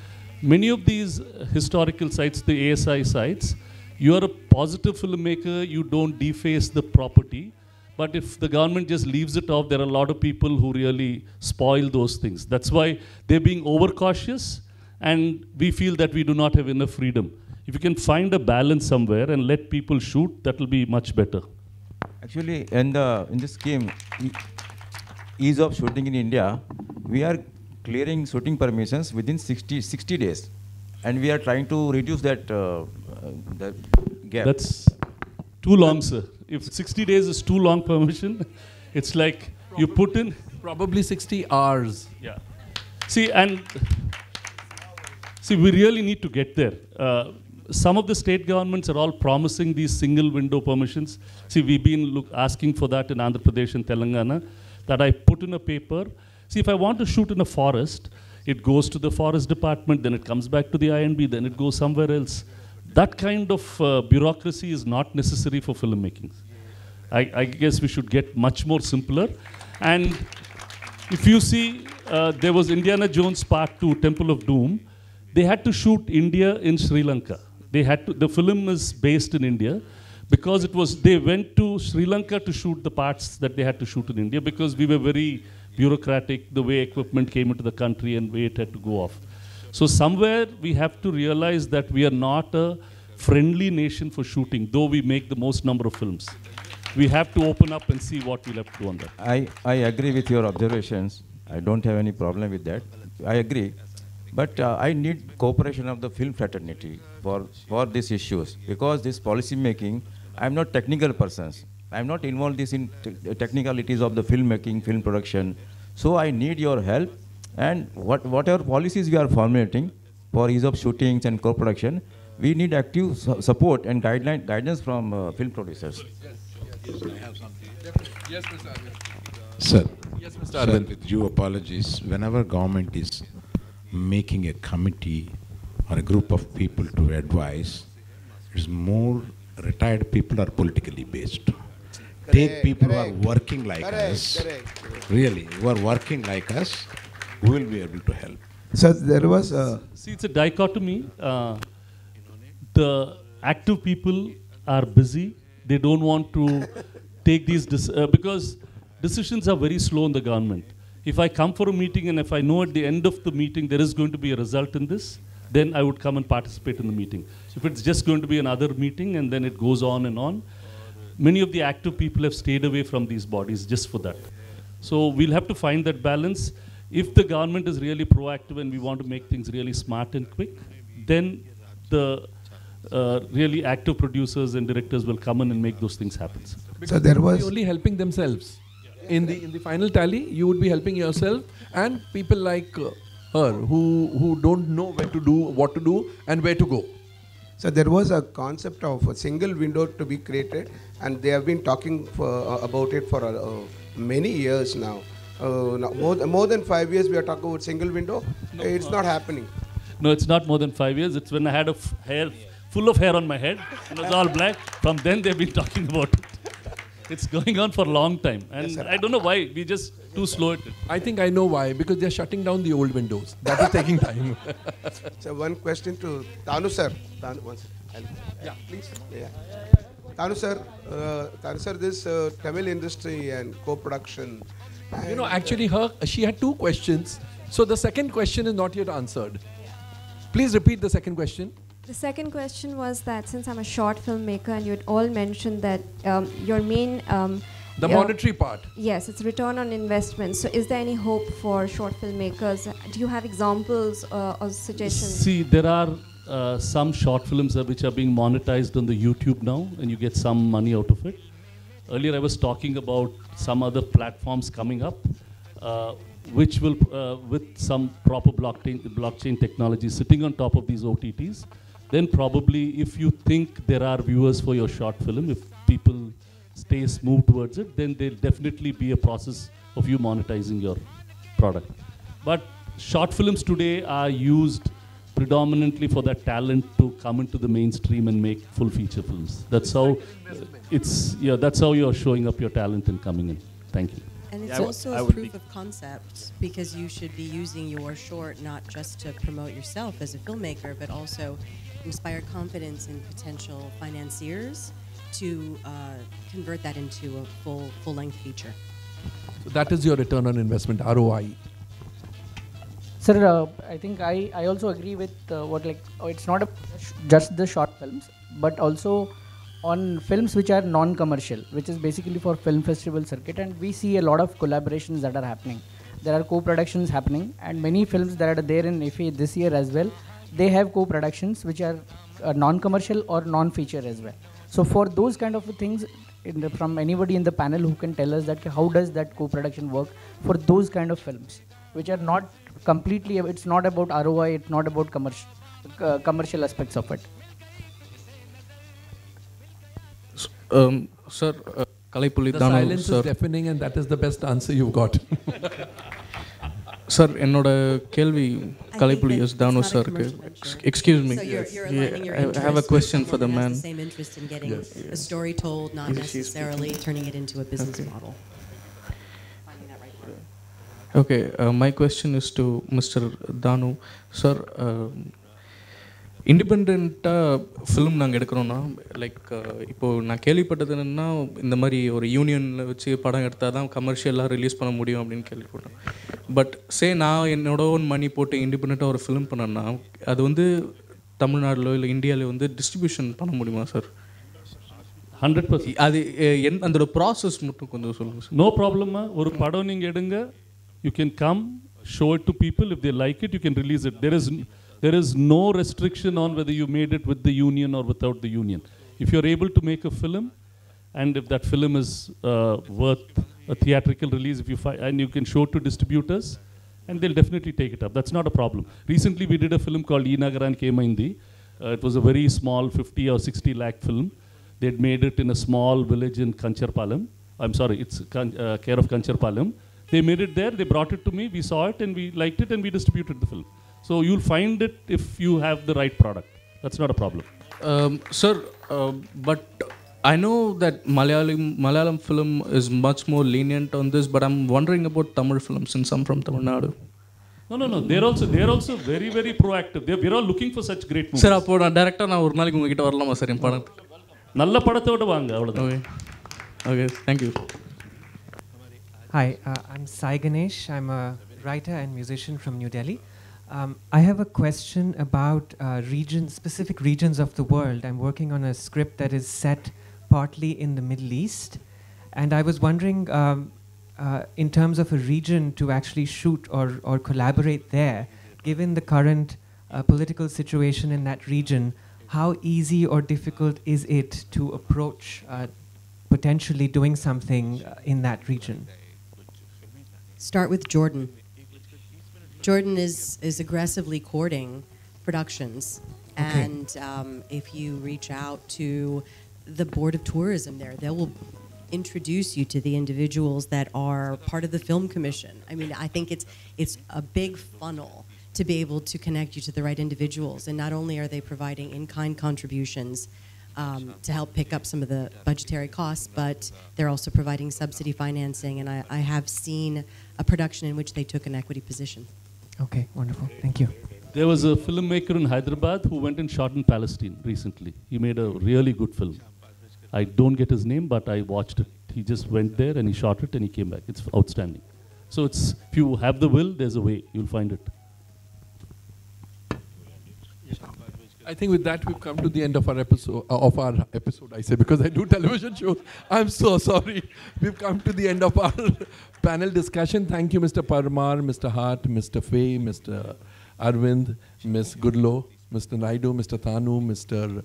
many of these historical sites, the ASI sites, you are a positive filmmaker, you don't deface the property. But if the government just leaves it off, there are a lot of people who really spoil those things. That's why they're being overcautious, and we feel that we do not have enough freedom. If you can find a balance somewhere and let people shoot, that will be much better. Actually, in this scheme, ease of shooting in India, we are clearing shooting permissions within 60 days. And we are trying to reduce that gap. That's too long, sir. If 60 days is too long permission, it's like you put in... Probably 60 hours. Yeah. See, we really need to get there. Some of the state governments are all promising these single window permissions. See, we've been asking for that in Andhra Pradesh and Telangana, that I put in a paper. See, if I want to shoot in a forest, it goes to the forest department, then it comes back to the INB, then it goes somewhere else. That kind of bureaucracy is not necessary for filmmaking. I guess we should get much more simpler. And if you see, there was Indiana Jones Part 2, Temple of Doom. They had to shoot India in Sri Lanka. The film is based in India because they went to Sri Lanka to shoot the parts that they had to shoot in India because we were very bureaucratic, the way equipment came into the country and way it had to go off. So somewhere we have to realize that we are not a friendly nation for shooting, though we make the most number of films. We have to open up and see what we'll have to do on that. I agree with your observations. I don't have any problem with that. I agree. But I need cooperation of the film fraternity for these issues, because this policy making, I'm not technical persons. I'm not involved in technicalities of the filmmaking, film production. So I need your help, and whatever policies we are formulating for ease of shootings and co-production, we need active support and guidance from film producers. Yes, I have something. Yes, Mr. Arvind. Sir, yes, Mr. Sir, Arvind. with due apologies, whenever government is making a committee or a group of people to advise, it's more retired people are politically based. Take people who are working like us, really, who are working like us, who will be able to help. So there was See, it's a dichotomy. The active people are busy. They don't want to take these because decisions are very slow in the government. If I come for a meeting and if I know at the end of the meeting there is going to be a result in this, then I would come and participate in the meeting. So if it's just going to be another meeting and then it goes on and on, many of the active people have stayed away from these bodies just for that. So we'll have to find that balance. If the government is really proactive and we want to make things really smart and quick, then the really active producers and directors will come in and make those things happen. So there was only helping themselves. In the final tally, you would be helping yourself and people like her who don't know where to do, what to do, and where to go. So there was a concept of a single window to be created, and they have been talking about it for many years now. More than 5 years we are talking about single window. No, it's not happening. No, it's not more than 5 years. It's when I had hair full of hair on my head. It was all black. From then they've been talking about it. It's going on for a long time. And yes, I don't know why. We just too slow at it. I think I know why. Because they're shutting down the old windows. That is taking time. So one question to Thanu sir. Thanu, one second. Yeah, please. Yeah. Thanu sir, this Tamil industry and co-production. You know, actually she had two questions. So the second question is not yet answered. Please repeat the second question. The second question was that since I'm a short filmmaker and you had all mentioned that your main... the monetary part. Yes, it's return on investment. So is there any hope for short filmmakers? Do you have examples or suggestions? See, there are some short films which are being monetized on the YouTube now and you get some money out of it. Earlier I was talking about some other platforms coming up which will, with some proper blockchain technology sitting on top of these OTTs, then probably if you think there are viewers for your short film, if people stay smooth towards it, then there'll definitely be a process of you monetizing your product. But short films today are used predominantly for that talent to come into the mainstream and make full feature films. That's how that's how you're showing up your talent and coming in. Thank you. And it's also a proof of concept, because you should be using your short not just to promote yourself as a filmmaker, but also inspire confidence in potential financiers to convert that into a full-length feature. So that is your return on investment, ROI. Sir, I think I also agree with it's not just the short films, but also on films which are non-commercial, which is basically for film festival circuit, and we see a lot of collaborations that are happening. There are co-productions happening, and many films that are there in IFFI this year as well, they have co-productions which are non-commercial or non-feature as well. So for those kind of things, from anybody in the panel who can tell us that how does that co-production work for those kind of films, which are not completely, it's not about ROI, it's not about commercial aspects of it. Sir, Kalaipuli, the Thanu, silence sir. is deafening, and that is the best answer you've got. Sir, ennoda kelvi Kalaipuli is Thanu sir. Excuse me. So you're aligning your interest. I have a question for the has man. The same interest in getting a story told, not necessarily turning it into a business model. Finding that right word. Okay, my question is to Mr. Thanu. Sir, இண்டிபெண்ட்டாக film நாங்கள் எடுக்கிறோன்னா like இப்போது நான் கேள்விப்பட்டது என்னென்னா இந்த மாதிரி ஒரு யூனியனில் வச்சு படம் எடுத்தால் தான் கமர்ஷியலாக ரிலீஸ் பண்ண முடியும் அப்படின்னு கேள்விப்பட்டேன். பட் நான் என்னோட ஓன் மணி போட்டு இண்டிபெண்ட்டாக ஒரு ஃபிலிம் பண்ணேன்னா அது வந்து தமிழ்நாட்டிலோ இல்லை இந்தியாவிலோ வந்து டிஸ்ட்ரிபியூஷன் பண்ண முடியுமா சார்? 100%. அது அந்த ப்ராசஸ் மட்டும் கொஞ்சம் சொல்லுங்கள் சார். நோ ப்ராப்ளமா. ஒரு படம் நீங்கள் எடுங்க, you can come show it to people. If they like it you can release it. There is no restriction on whether you made it with the union or without the union. If you're able to make a film, and if that film is worth a theatrical release, and you can show it to distributors, and they'll definitely take it up. That's not a problem. Recently, we did a film called Nagaran Kemaindi. It was a very small 50 or 60 lakh film. They'd made it in a small village in Kancharpalam. I'm sorry, it's care of Kancharpalam. They made it there. They brought it to me. We saw it and we liked it and we distributed the film. So you'll find it if you have the right product. That's not a problem. Sir, but I know that Malayalam film is much more lenient on this, but I'm wondering about Tamil films, since I'm from Tamil Nadu. No. They're also very, very proactive. We're all looking for such great movies. Sir, appo director na oru naalukku unga kitta varalama sir in padam. Nalla padathoda vaanga avladha. Okay, thank you. Hi, I'm Sai Ganesh. I'm a writer and musician from New Delhi. I have a question about specific regions of the world. I'm working on a script that is set partly in the Middle East, and I was wondering, in terms of a region to actually shoot or collaborate there, given the current political situation in that region, how easy or difficult is it to approach potentially doing something in that region? Start with Jordan. Jordan is aggressively courting productions. Okay. And if you reach out to the Board of Tourism there, they will introduce you to the individuals that are part of the film commission. I mean, I think it's a big funnel to be able to connect you to the right individuals. And not only are they providing in-kind contributions to help pick up some of the budgetary costs, but they're also providing subsidy financing. And I have seen a production in which they took an equity position. Okay, wonderful. Thank you. There was a filmmaker in Hyderabad who went and shot in Palestine recently. He made a really good film. I don't get his name, but I watched it. He just went there and he shot it and he came back. It's outstanding. So it's, if you have the will, there's a way. You'll find it. I think with that we've come to the end of our episode, I say, because I do television shows. I'm so sorry. We've come to the end of our panel discussion. Thank you, Mr. Parmar, Mr. Hart, Mr. Fay, Mr. Arvind, Ms. Goodloe, Mr. Naidu, Mr. Thanu, Mr.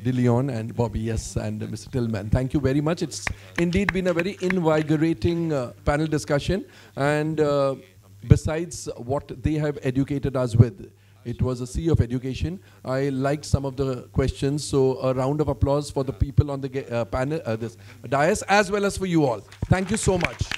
DeLeon, and Bobby, yes, and Mr. Tillman. Thank you very much. It's indeed been a very invigorating panel discussion. And besides what they have educated us with, it was a sea of education. I liked some of the questions, so a round of applause for the people on the panel, this dais, as well as for you all. Thank you so much.